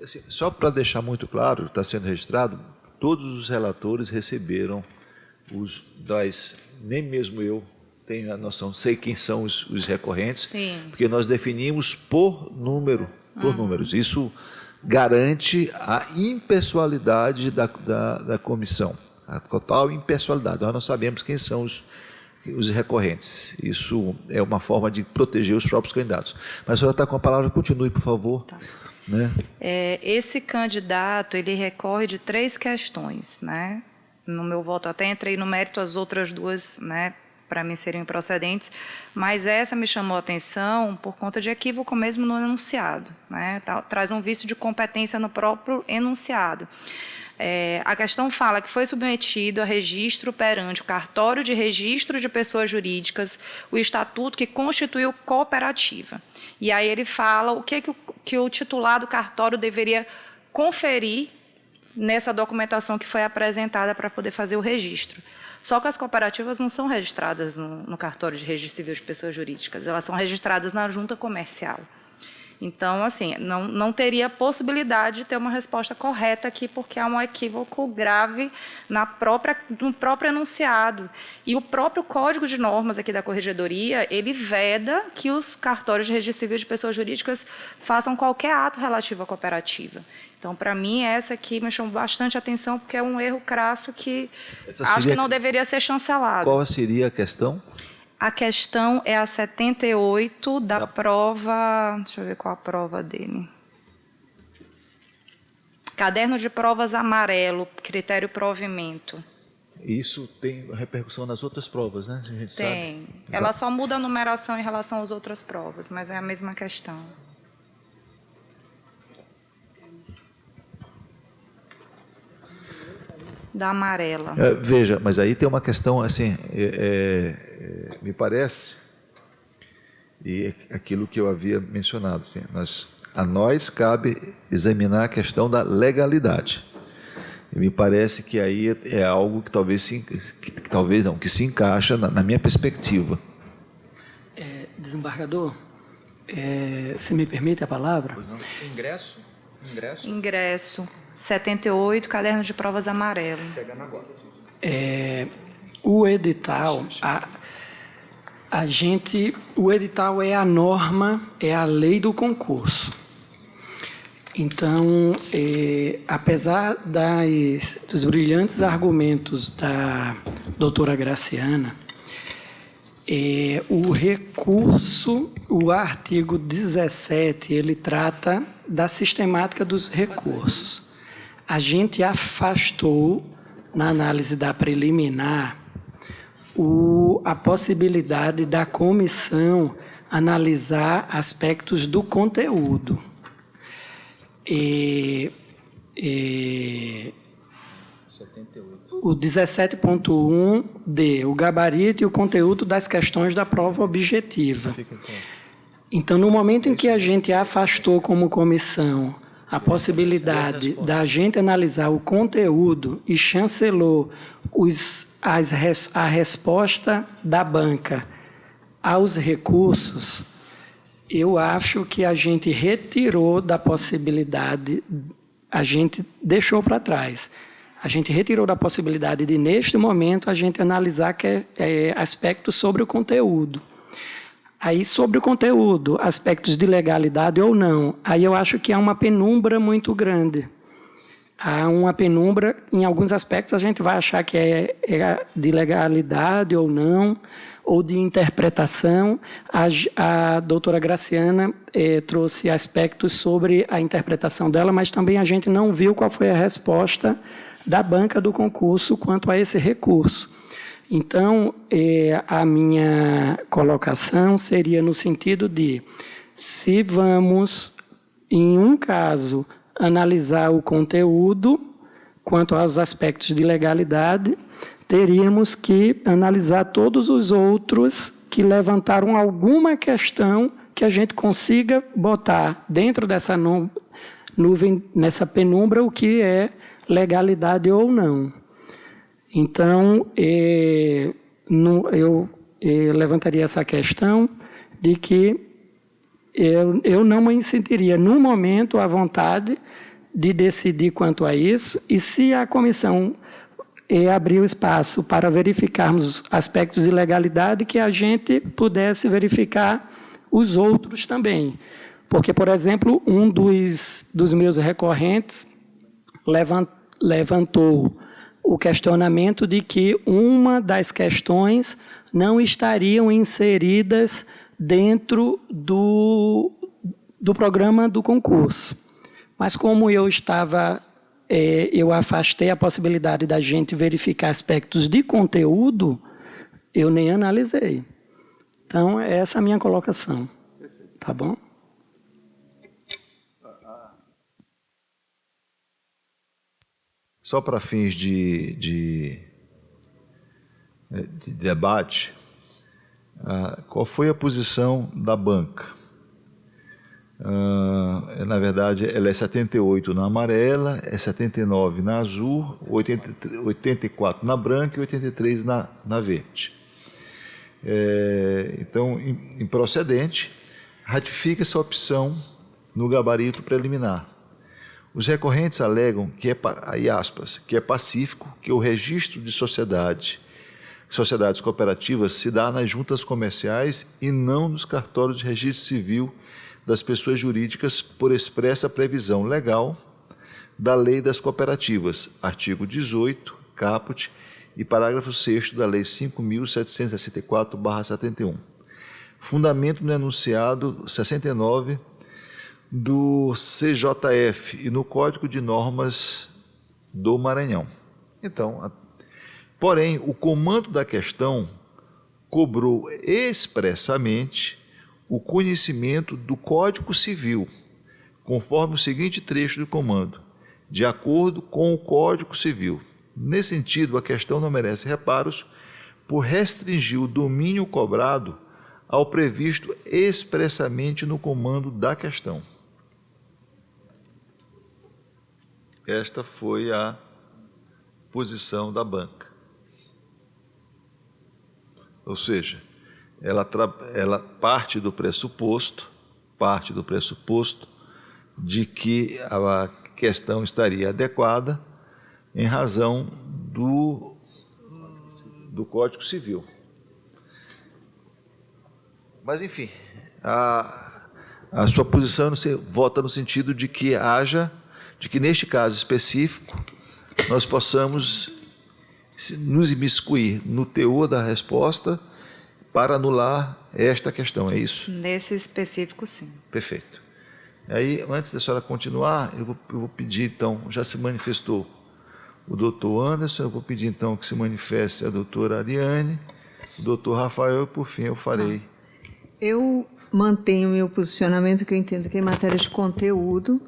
Assim, só para deixar muito claro, está sendo registrado, todos os relatores receberam nem mesmo eu tenho a noção, sei quem são os recorrentes, Sim. Porque nós definimos por números. Isso garante a impessoalidade da comissão, a total impessoalidade. Nós não sabemos quem são os recorrentes. Isso é uma forma de proteger os próprios candidatos. Mas a senhora está com a palavra, continue, por favor. Tá. Né? Esse candidato, ele recorre de 3 questões, né? No meu voto até entrei no mérito, as outras 2, né, para mim seriam improcedentes, mas essa me chamou a atenção por conta de equívoco mesmo no enunciado, né? Traz um vício de competência no próprio enunciado. A questão fala que foi submetido a registro perante o cartório de registro de pessoas jurídicas, o estatuto que constituiu cooperativa. E aí ele fala o que o titular do cartório deveria conferir nessa documentação que foi apresentada para poder fazer o registro. Só que as cooperativas não são registradas no cartório de registro civil de pessoas jurídicas, elas são registradas na junta comercial. Então, assim, não teria possibilidade de ter uma resposta correta aqui, porque há um equívoco grave no próprio enunciado. E o próprio Código de Normas aqui da Corregedoria, ele veda que os cartórios de registro civil de pessoas jurídicas façam qualquer ato relativo à cooperativa. Então, para mim, essa aqui me chamou bastante atenção, porque é um erro crasso que acho que não deveria ser chancelado. Qual seria a questão? A questão é a 78 da prova... Deixa eu ver qual a prova dele. Caderno de provas amarelo, critério provimento. Isso tem repercussão nas outras provas, né? A gente tem. Sabe. Ela só muda a numeração em relação às outras provas, mas é a mesma questão. Da amarela. Veja, mas aí tem uma questão, assim, me parece, e aquilo que eu havia mencionado, assim, a nós cabe examinar a questão da legalidade. E me parece que aí é algo que talvez que se encaixa na minha perspectiva. Desembargador, se me permite a palavra? Ingresso. 78, caderno de provas amarelo. O edital, o edital é a norma, é a lei do concurso. Então, apesar dos brilhantes argumentos da doutora Graciana, o recurso, o artigo 17, ele trata da sistemática dos recursos. A gente afastou, na análise da preliminar, a possibilidade da comissão analisar aspectos do conteúdo. O 17.1D, o gabarito e o conteúdo das questões da prova objetiva. Então, no momento em que a gente afastou como comissão a possibilidade da gente analisar o conteúdo e chancelou a resposta da banca aos recursos, eu acho que a gente retirou da possibilidade, a gente deixou para trás. A gente retirou da possibilidade de, neste momento, a gente analisar aspectos sobre o conteúdo. Aí, sobre o conteúdo, aspectos de legalidade ou não, aí eu acho que há uma penumbra muito grande. Há uma penumbra, em alguns aspectos a gente vai achar que é de legalidade ou não, ou de interpretação. A doutora Graciana trouxe aspectos sobre a interpretação dela, mas também a gente não viu qual foi a resposta da banca do concurso quanto a esse recurso. Então, a minha colocação seria no sentido de, se vamos, em um caso, analisar o conteúdo quanto aos aspectos de legalidade, teríamos que analisar todos os outros que levantaram alguma questão que a gente consiga botar dentro dessa nuvem, nessa penumbra, o que é legalidade ou não. Então, eu levantaria essa questão de que eu não me sentiria, no momento, à vontade de decidir quanto a isso, e se a comissão abrir o espaço para verificarmos aspectos de legalidade, que a gente pudesse verificar os outros também. Porque, por exemplo, um dos meus recorrentes levantou o questionamento de que uma das questões não estariam inseridas dentro do programa do concurso. Mas como eu afastei a possibilidade da gente verificar aspectos de conteúdo, eu nem analisei. Então, essa é a minha colocação. Tá bom? Só para fins de debate, qual foi a posição da banca? Na verdade, ela é 78 na amarela, é 79 na azul, 84 na branca e 83 na verde. Então, improcedente, ratifica essa opção no gabarito preliminar. Os recorrentes alegam que aí aspas, que é pacífico que o registro de sociedades cooperativas se dá nas juntas comerciais e não nos cartórios de registro civil das pessoas jurídicas por expressa previsão legal da Lei das Cooperativas, artigo 18, caput, e parágrafo 6º da Lei 5.764/71. Fundamento no enunciado 69 do CJF e no Código de Normas do Maranhão. Então, porém, o comando da questão cobrou expressamente o conhecimento do Código Civil, conforme o seguinte trecho do comando: de acordo com o Código Civil. Nesse sentido, a questão não merece reparos por restringir o domínio cobrado ao previsto expressamente no comando da questão. Esta foi a posição da banca. Ou seja, ela parte do pressuposto de que a questão estaria adequada em razão do Código Civil. Mas, enfim, a sua posição vota no sentido de que neste caso específico, nós possamos nos imiscuir no teor da resposta para anular esta questão, é isso? Nesse específico, sim. Perfeito. Aí, antes da senhora continuar, eu vou pedir, então, já se manifestou o doutor Anderson, eu vou pedir, então, que se manifeste a doutora Ariane, o doutor Rafael, e, por fim, eu farei. Eu mantenho o meu posicionamento, que eu entendo que em matéria de conteúdo,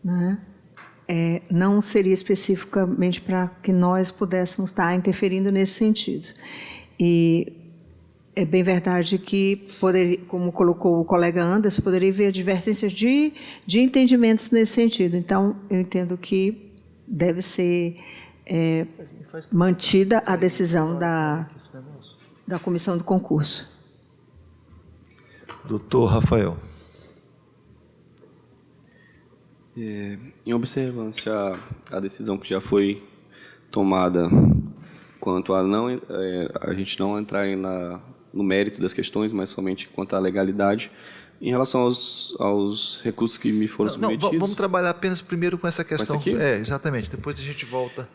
né, não seria especificamente para que nós pudéssemos estar interferindo nesse sentido. E é bem verdade que, como colocou o colega Anderson, poderia haver divergências de entendimentos nesse sentido. Então, eu entendo que deve ser mantida a decisão da comissão do concurso. Doutor Rafael. Em observância à decisão que já foi tomada quanto a a gente não entrar no mérito das questões, mas somente quanto à legalidade, em relação aos recursos que me foram submetidos... Não, vamos trabalhar apenas primeiro com essa questão. Com essa aqui? Exatamente. Depois a gente volta.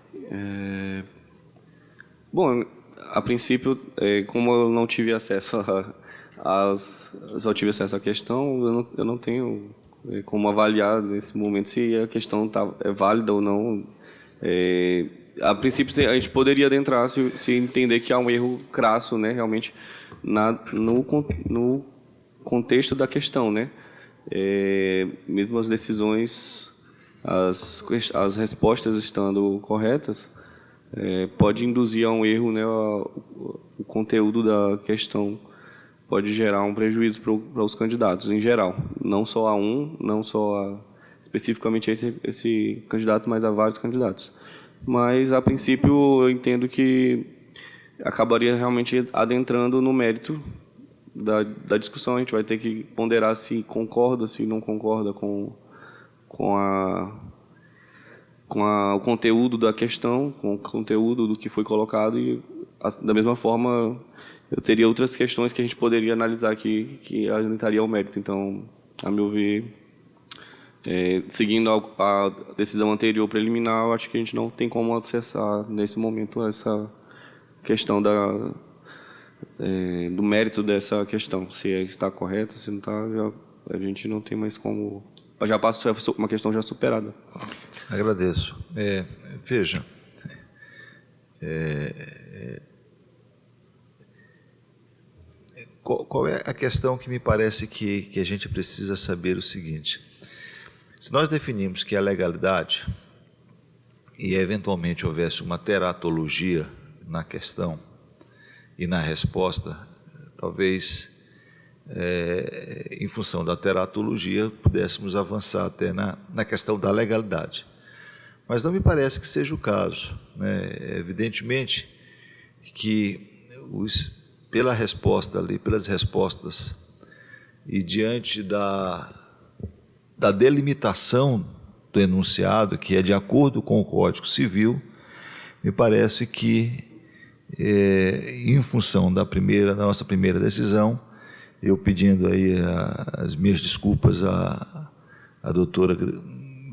Bom, a princípio, como eu não tive acesso só tive acesso à questão, eu não tenho como avaliar nesse momento se a questão é válida ou não. A princípio, a gente poderia adentrar se entender que há um erro crasso, né, realmente, no contexto da questão, né? Mesmo as decisões, as respostas estando corretas, pode induzir a um erro, né? O conteúdo da questão pode gerar um prejuízo para os candidatos em geral, não só a não só especificamente esse candidato, mas a vários candidatos. Mas, a princípio, eu entendo que acabaria realmente adentrando no mérito da discussão. A gente vai ter que ponderar se concorda, se não concorda com o conteúdo da questão, com o conteúdo do que foi colocado, e, da mesma forma, eu teria outras questões que a gente poderia analisar aqui, que adentraria ao mérito. Então, a meu ver, seguindo a decisão anterior preliminar, eu acho que a gente não tem como acessar, nesse momento, essa questão do mérito dessa questão, se está correto, se não está, a gente não tem mais como... Já passa uma questão já superada. Agradeço. Veja, qual é a questão que me parece que a gente precisa saber o seguinte: se nós definimos que a legalidade e eventualmente houvesse uma teratologia na questão e na resposta, talvez em função da teratologia pudéssemos avançar até na questão da legalidade. Mas não me parece que seja o caso, né? Evidentemente que pelas respostas e diante da delimitação do enunciado, que é de acordo com o Código Civil, me parece que, em função da nossa primeira decisão, eu pedindo aí as minhas desculpas à doutora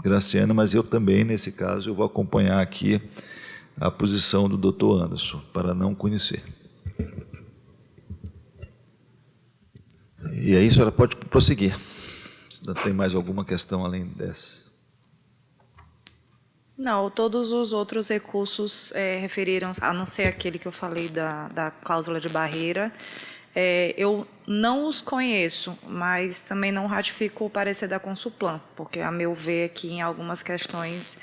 Graciana, mas eu também, nesse caso, eu vou acompanhar aqui a posição do doutor Anderson, para não conhecer. E aí a senhora pode prosseguir, se não tem mais alguma questão além dessa. Não, todos os outros recursos referiram, a não ser aquele que eu falei da cláusula de barreira. Eu não os conheço, mas também não ratifico o parecer da Consulplan, porque, a meu ver, aqui em algumas questões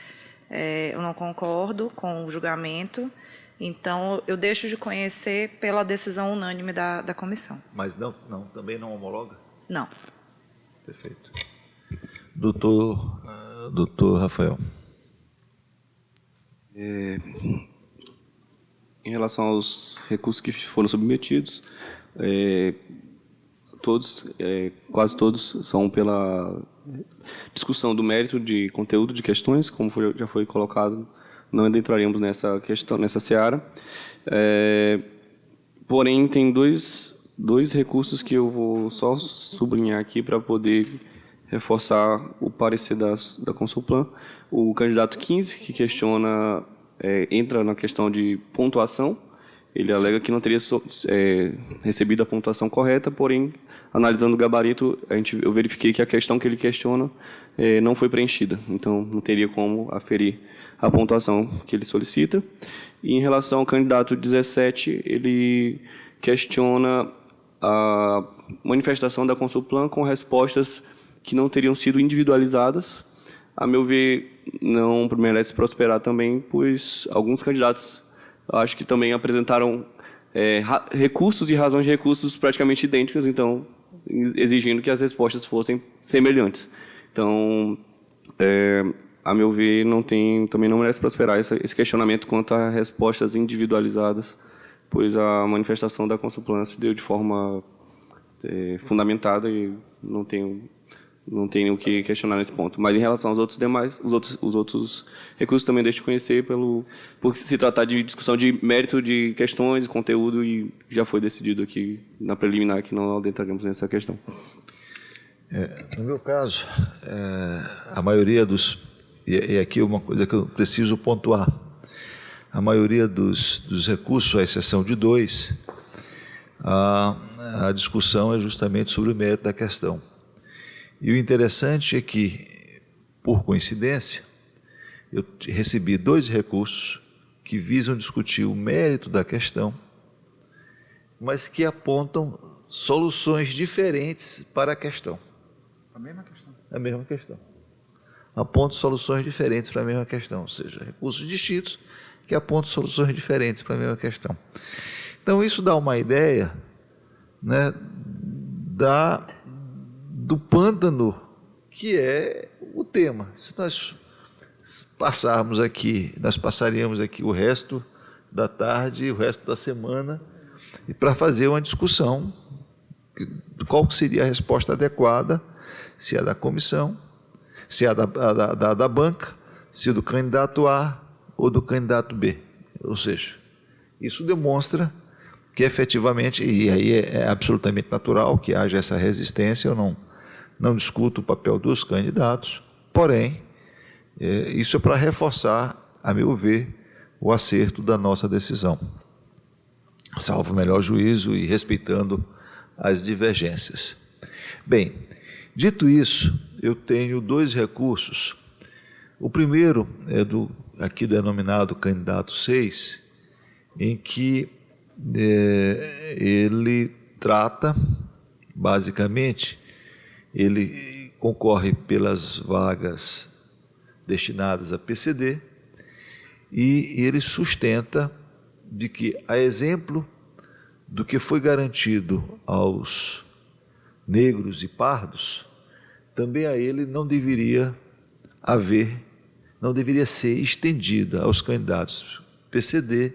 eu não concordo com o julgamento, então eu deixo de conhecer pela decisão unânime da comissão. Mas também não homologa? Não. Perfeito. Doutor Rafael. Em relação aos recursos que foram submetidos, quase todos são pela discussão do mérito de conteúdo de questões, como já foi colocado, não adentraríamos nessa questão, nessa seara. Porém, tem dois recursos que eu vou só sublinhar aqui para poder reforçar o parecer da Consulplan. O candidato 15, que entra na questão de pontuação. Ele alega que não teria recebido a pontuação correta, porém, analisando o gabarito, eu verifiquei que a questão que ele questiona não foi preenchida. Então, não teria como aferir a pontuação que ele solicita. E, em relação ao candidato 17, ele questiona a manifestação da Consulplan com respostas que não teriam sido individualizadas. A meu ver, não merece prosperar também, pois alguns candidatos, acho que também apresentaram recursos e razões de recursos praticamente idênticas, então, exigindo que as respostas fossem semelhantes. Então, a meu ver, também não merece prosperar esse questionamento quanto a respostas individualizadas, pois a manifestação da Consulplan se deu de forma fundamentada e não tenho o que questionar nesse ponto. Mas em relação aos outros demais, os outros recursos também deixo de conhecer por se tratar de discussão de mérito de questões, conteúdo, e já foi decidido aqui na preliminar que não adentraremos nessa questão. No meu caso, a maioria dos... E aqui uma coisa que eu preciso pontuar. A maioria dos recursos, à exceção de 2, a discussão é justamente sobre o mérito da questão. E o interessante é que, por coincidência, eu recebi 2 recursos que visam discutir o mérito da questão, mas que apontam soluções diferentes para a questão. A mesma questão? A mesma questão. Apontam soluções diferentes para a mesma questão, ou seja, recursos distintos que apontam soluções diferentes para a mesma questão. Então, isso dá uma ideia, né, do pântano que é o tema. Se nós passarmos aqui, nós passaríamos aqui o resto da tarde, o resto da semana, e para fazer uma discussão de qual seria a resposta adequada, se é da comissão, se é da banca, se é do candidato A ou do candidato B. Ou seja, isso demonstra que efetivamente, e aí é absolutamente natural que haja essa resistência. Eu não discuto o papel dos candidatos, porém, isso é para reforçar, a meu ver, o acerto da nossa decisão, salvo o melhor juízo e respeitando as divergências. Bem, dito isso, eu tenho 2 recursos. O primeiro é aqui denominado candidato 6, em que ele trata, basicamente, ele concorre pelas vagas destinadas a PCD e ele sustenta de que, a exemplo do que foi garantido aos negros e pardos, também a ele não deveria ser estendida aos candidatos PCD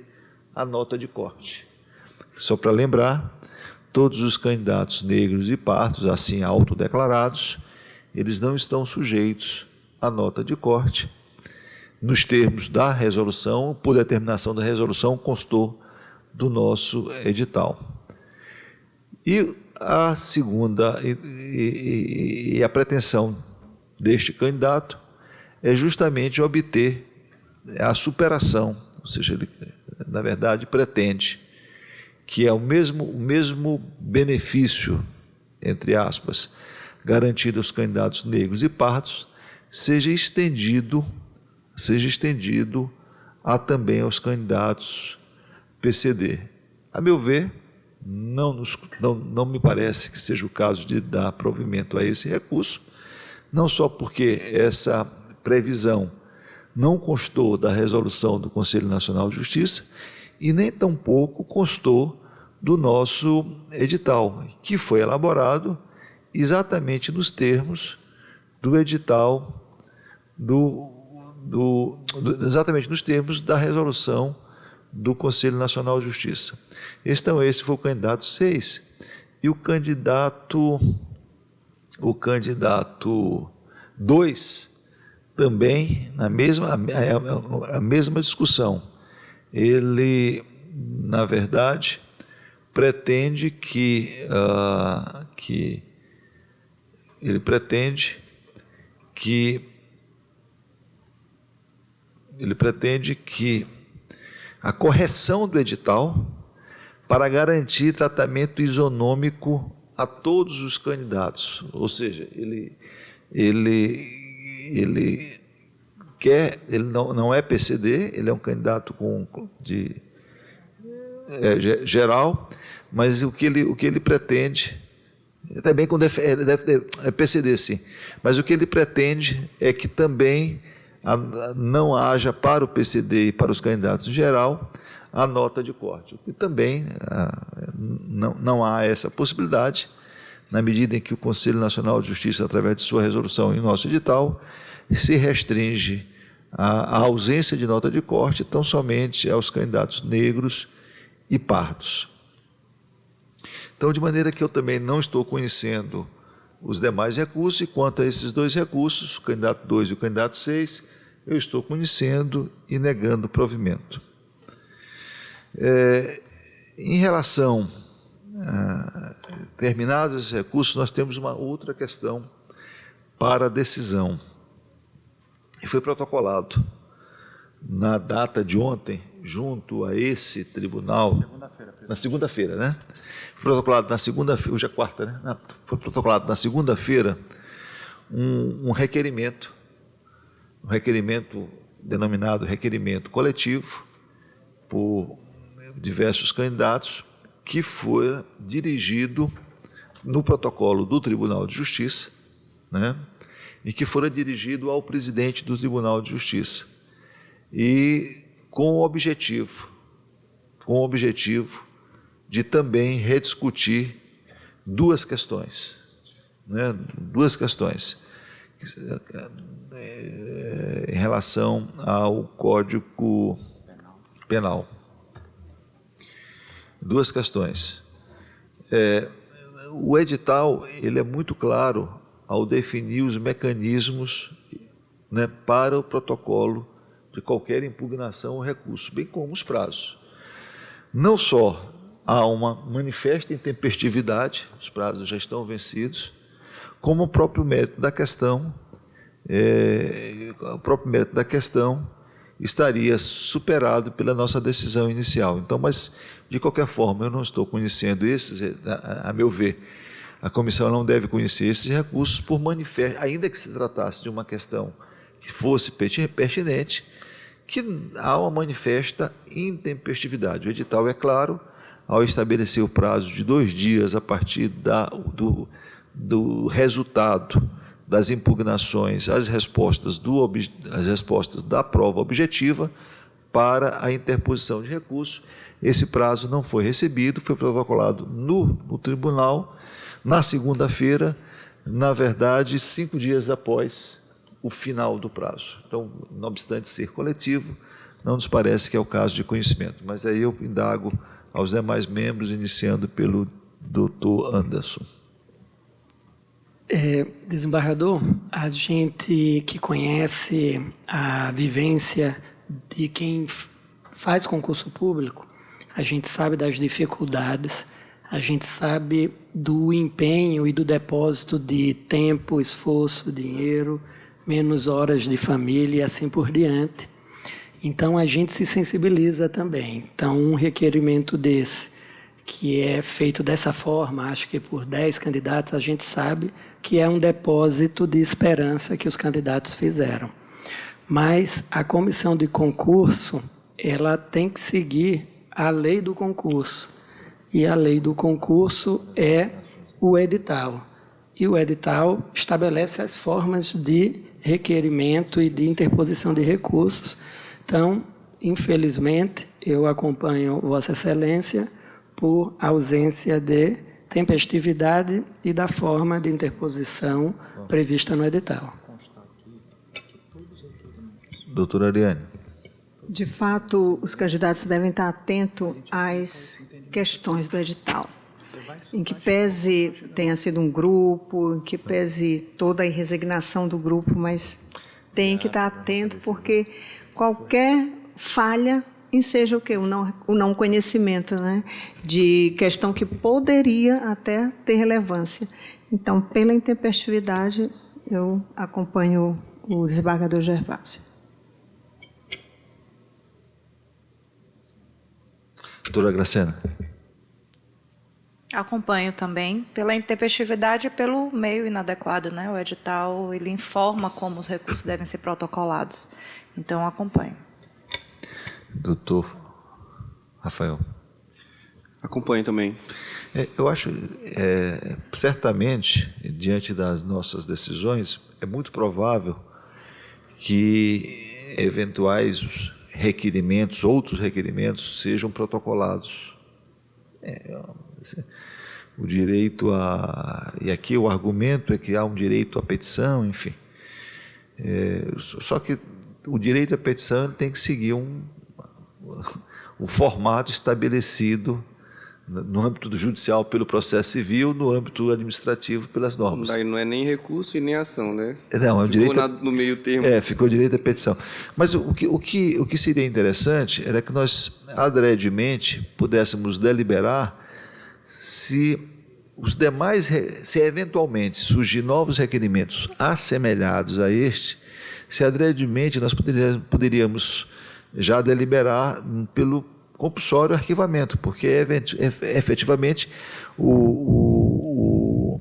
a nota de corte. Só para lembrar, todos os candidatos negros e pardos, assim autodeclarados, eles não estão sujeitos à nota de corte. Nos termos da resolução, por determinação da resolução, constou do nosso edital. E a segunda, e a pretensão deste candidato é justamente obter a superação, ou seja, ele, na verdade, pretende que é o mesmo benefício, entre aspas, garantido aos candidatos negros e pardos, seja estendido também aos candidatos PCD. A meu ver, não me parece que seja o caso de dar provimento a esse recurso, não só porque essa previsão não constou da resolução do Conselho Nacional de Justiça e nem tampouco constou do nosso edital, que foi elaborado exatamente nos termos do edital, exatamente nos termos da resolução do Conselho Nacional de Justiça. Então, esse foi o candidato 6. E o candidato 2, também, a mesma discussão. Ele, na verdade, pretende que a correção do edital para garantir tratamento isonômico a todos os candidatos. Ou seja, ele não é PCD, ele é um candidato geral, mas o que ele pretende, também é PCD sim, mas o que ele pretende é que também não haja para o PCD e para os candidatos em geral a nota de corte. E também não há essa possibilidade, na medida em que o Conselho Nacional de Justiça, através de sua resolução e nosso edital, se restringe a ausência de nota de corte tão somente aos candidatos negros e pardos. Então, de maneira que eu também não estou conhecendo os demais recursos, e quanto a esses 2 recursos, o candidato 2 e o candidato 6, eu estou conhecendo e negando provimento. Em relação a terminados esses recursos, nós temos uma outra questão para a decisão. E foi protocolado na data de ontem, junto a esse tribunal, na segunda-feira, né? Foi protocolado na segunda-feira, hoje é quarta, né? Foi protocolado na segunda-feira um requerimento denominado requerimento coletivo, por diversos candidatos, que foi dirigido no protocolo do Tribunal de Justiça, né? E que fora dirigido ao presidente do Tribunal de Justiça, e com o objetivo de também rediscutir 2 questões, né? 2 questões em relação ao Código Penal. 2 questões. O edital ele é muito claro ao definir os mecanismos, né, para o protocolo de qualquer impugnação ou recurso, bem como os prazos. Não só há uma manifesta intempestividade, os prazos já estão vencidos, como o próprio mérito da questão, estaria superado pela nossa decisão inicial. Então, mas, de qualquer forma, eu não estou conhecendo esses, a meu ver, a comissão não deve conhecer esses recursos por manifesto, ainda que se tratasse de uma questão que fosse pertinente, que há uma manifesta intempestividade. O edital é claro, ao estabelecer o prazo de 2 dias a partir do resultado das impugnações, as respostas da prova objetiva para a interposição de recurso. Esse prazo não foi recebido, foi protocolado no tribunal na segunda-feira, na verdade, 5 dias após o final do prazo. Então, não obstante ser coletivo, não nos parece que é o caso de conhecimento. Mas aí eu indago aos demais membros, iniciando pelo doutor Anderson. Desembargador, a gente que conhece a vivência de quem faz concurso público, a gente sabe das dificuldades, a gente sabe do empenho e do depósito de tempo, esforço, dinheiro, menos horas de família e assim por diante. Então, a gente se sensibiliza também. Então, um requerimento desse, que é feito dessa forma, acho que por 10 candidatos, a gente sabe que é um depósito de esperança que os candidatos fizeram. Mas a comissão de concurso, ela tem que seguir a lei do concurso. E a lei do concurso é o edital. E o edital estabelece as formas de requerimento e de interposição de recursos. Então, infelizmente, eu acompanho Vossa Excelência por ausência de tempestividade e da forma de interposição prevista no edital. Doutora Ariane. De fato, os candidatos devem estar atentos às questões do edital, em que pese tenha sido um grupo, em que pese toda a resignação do grupo, mas tem que estar atento, porque qualquer falha enseja o quê? O não conhecimento, né? De questão que poderia até ter relevância. Então, pela intempestividade, eu acompanho o desembargador Gervásio. Doutora Graciana. Acompanho também pela intempestividade e pelo meio inadequado, né? O edital ele informa como os recursos devem ser protocolados. Então, acompanho. Doutor Rafael. Acompanho também. Eu acho, certamente, diante das nossas decisões, é muito provável que eventuais requerimentos, outros requerimentos, sejam protocolados. O direito a... E aqui o argumento é que há um direito à petição, enfim. Só que o direito à petição tem que seguir um formato estabelecido no âmbito do judicial pelo processo civil, no âmbito administrativo pelas normas. Daí não é nem recurso e nem ação, né? Não, é o direito no meio termo. ficou o direito à petição. Mas o que seria interessante era que nós, adredemente, pudéssemos deliberar se se eventualmente surgir novos requerimentos assemelhados a este, se adredemente nós poderíamos já deliberar pelo compulsório arquivamento, porque efetivamente o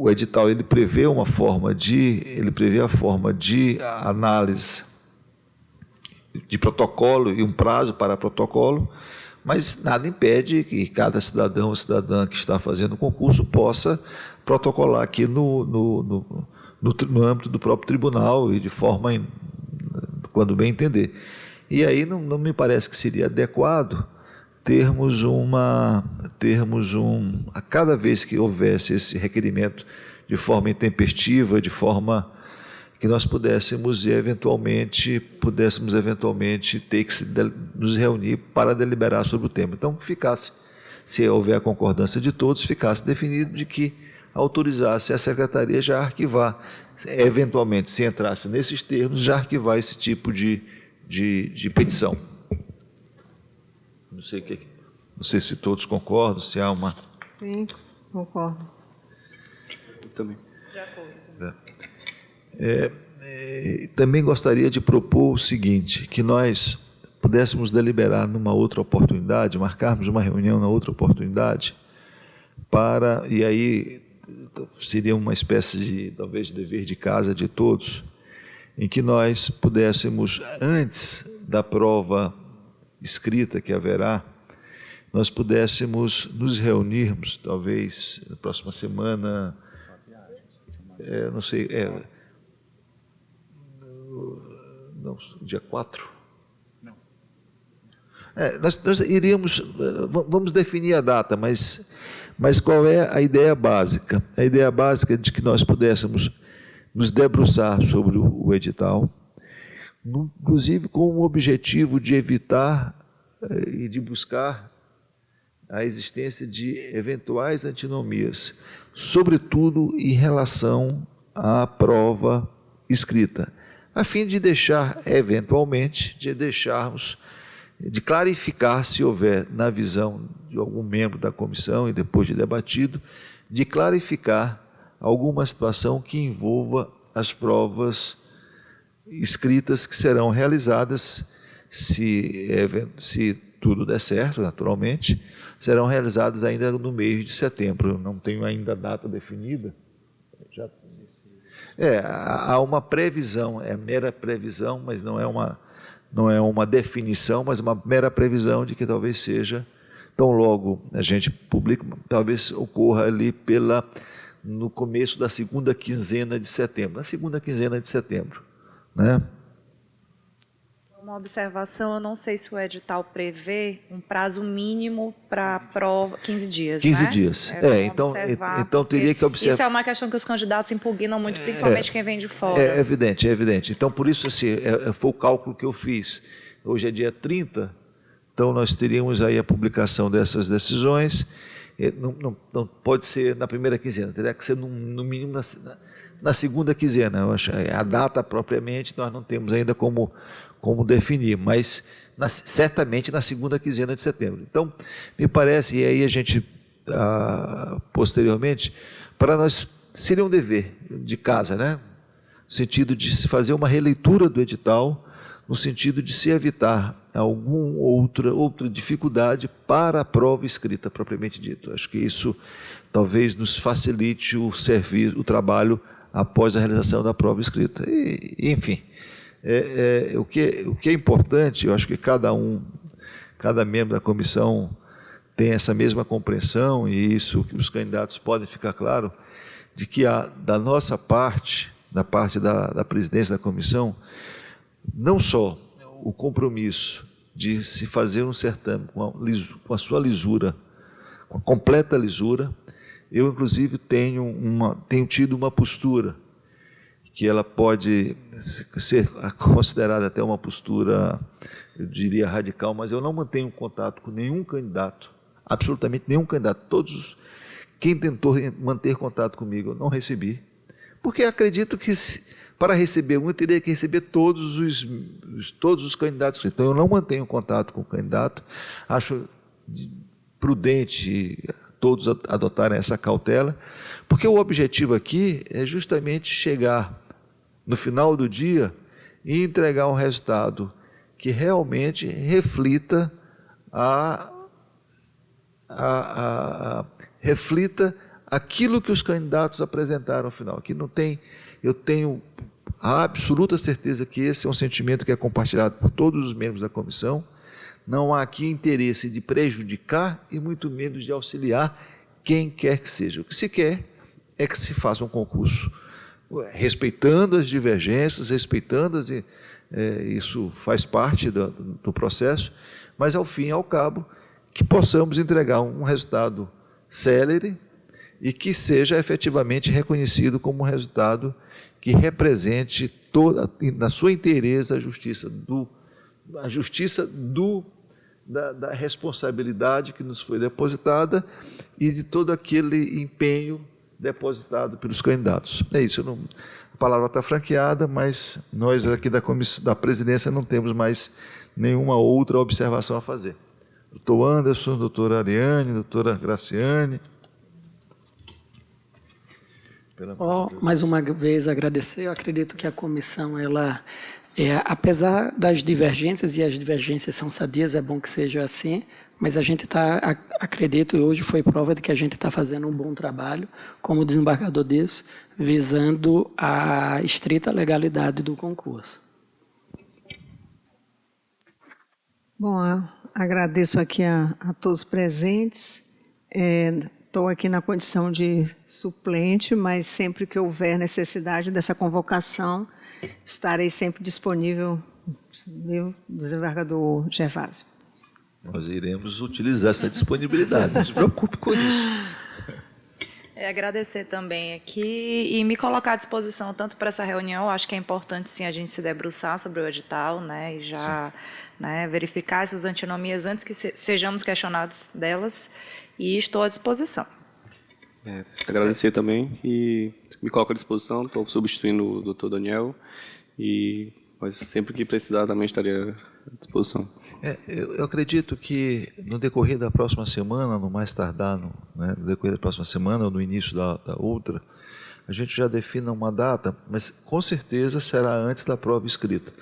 edital ele prevê a forma de análise de protocolo e um prazo para protocolo, mas nada impede que cada cidadão ou cidadã que está fazendo o concurso possa protocolar aqui no âmbito do próprio tribunal e de forma, quando bem entender. E aí não me parece que seria adequado termos a cada vez que houvesse esse requerimento de forma intempestiva, de forma que nós pudéssemos eventualmente ter que nos reunir para deliberar sobre o tema. Então, ficasse, se houver a concordância de todos, ficasse definido de que autorizasse a Secretaria já arquivar, eventualmente, se entrasse nesses termos, já arquivar esse tipo de petição. Não sei se todos concordam, se há uma... Sim, concordo. Eu também. De acordo. Também gostaria de propor o seguinte, que nós pudéssemos deliberar numa outra oportunidade, marcarmos uma reunião na outra oportunidade, e aí seria uma espécie de, talvez, dever de casa de todos, em que nós pudéssemos, antes da prova escrita que haverá, nós pudéssemos nos reunirmos, talvez, na próxima semana, não sei, não, dia 4? Não. Nós iríamos, vamos definir a data, mas qual é a ideia básica? A ideia básica é de que nós pudéssemos nos debruçar sobre o edital, inclusive com o objetivo de evitar e de buscar a existência de eventuais antinomias, sobretudo em relação à prova escrita, a fim de deixar, eventualmente, de clarificar, se houver, na visão de algum membro da comissão, e depois de debatido, de clarificar alguma situação que envolva as provas escritas que serão realizadas, se tudo der certo, naturalmente, serão realizadas ainda no mês de setembro. Eu não tenho ainda a data definida. Há uma previsão, é mera previsão, mas não é uma definição, mas uma mera previsão de que talvez seja, tão logo a gente publica, talvez ocorra ali no começo da segunda quinzena de setembro, né? Uma observação, eu não sei se o edital prevê um prazo mínimo para a prova, 15 dias, 15 né? dias. Então teria que observar. Isso é uma questão que os candidatos impugnam muito, principalmente quem vem de fora. É evidente. Então, por isso, assim, foi o cálculo que eu fiz. Hoje é dia 30, então nós teríamos aí a publicação dessas decisões. Não pode ser na primeira quinzena, teria que ser no mínimo na segunda quinzena. Eu acho, a data propriamente nós não temos ainda como definir, mas certamente na segunda quinzena de setembro. Então, me parece, e aí a gente, posteriormente, para nós seria um dever de casa, né? No sentido de se fazer uma releitura do edital, no sentido de se evitar alguma outra dificuldade para a prova escrita, propriamente dito. Acho que isso talvez nos facilite o trabalho após a realização da prova escrita. Enfim, o que é importante, eu acho que cada membro da comissão tem essa mesma compreensão, e isso que os candidatos podem ficar claro, de que da nossa parte, da parte da presidência da comissão, não só o compromisso de se fazer um certame com a sua lisura, com a completa lisura. Eu, inclusive, tenho tido uma postura que ela pode ser considerada até uma postura, eu diria, radical, mas eu não mantenho contato com nenhum candidato absolutamente nenhum candidato. Quem tentou manter contato comigo, eu não recebi. Porque acredito que para receber um, eu teria que receber todos os candidatos. Então, eu não mantenho contato com o candidato. Acho prudente todos adotarem essa cautela, porque o objetivo aqui é justamente chegar no final do dia e entregar um resultado que realmente reflita reflita aquilo que os candidatos apresentaram no final. Aqui não tem, eu tenho a absoluta certeza que esse é um sentimento que é compartilhado por todos os membros da comissão. Não há aqui interesse de prejudicar e muito menos de auxiliar quem quer que seja. O que se quer é que se faça um concurso respeitando as divergências, isso faz parte do processo, mas ao fim e ao cabo que possamos entregar um resultado célere e que seja efetivamente reconhecido como um resultado que represente na sua inteireza a justiça da responsabilidade que nos foi depositada e de todo aquele empenho depositado pelos candidatos. É isso, a palavra está franqueada, mas nós aqui da presidência não temos mais nenhuma outra observação a fazer. Doutor Anderson, doutora Ariane, doutora Graciane. Mais uma vez agradecer. Eu acredito que a comissão, apesar das divergências, e as divergências são sadias, é bom que seja assim, mas a gente acredito, e hoje foi prova de que a gente está fazendo um bom trabalho, como o desembargador disse, visando a estrita legalidade do concurso. Bom, agradeço aqui a todos presentes. Estou aqui na condição de suplente, mas sempre que houver necessidade dessa convocação, estarei sempre disponível, meu desembargador Gervásio. Nós iremos utilizar essa disponibilidade, não se preocupe com isso. Agradecer também aqui e me colocar à disposição tanto para essa reunião. Acho que é importante, sim, a gente se debruçar sobre o edital, né, e já verificar essas antinomias antes que sejamos questionados delas, e estou à disposição. Agradecer também e me coloco à disposição, estou substituindo o doutor Daniel, mas sempre que precisar também estaria à disposição. Eu acredito que no decorrer da próxima semana, no mais tardar, no decorrer da próxima semana ou no início da outra, a gente já defina uma data, mas com certeza será antes da prova escrita.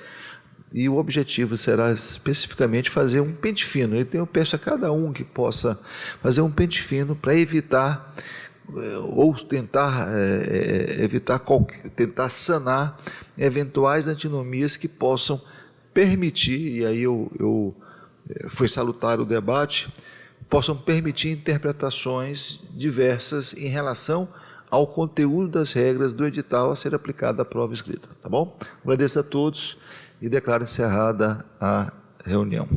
E o objetivo será especificamente fazer um pente fino. Eu peço a cada um que possa fazer um pente fino para evitar ou tentar tentar sanar eventuais antinomias que possam permitir, e aí foi salutar o debate, possam permitir interpretações diversas em relação ao conteúdo das regras do edital a ser aplicado à prova escrita. Tá bom? Agradeço a todos e declaro encerrada a reunião.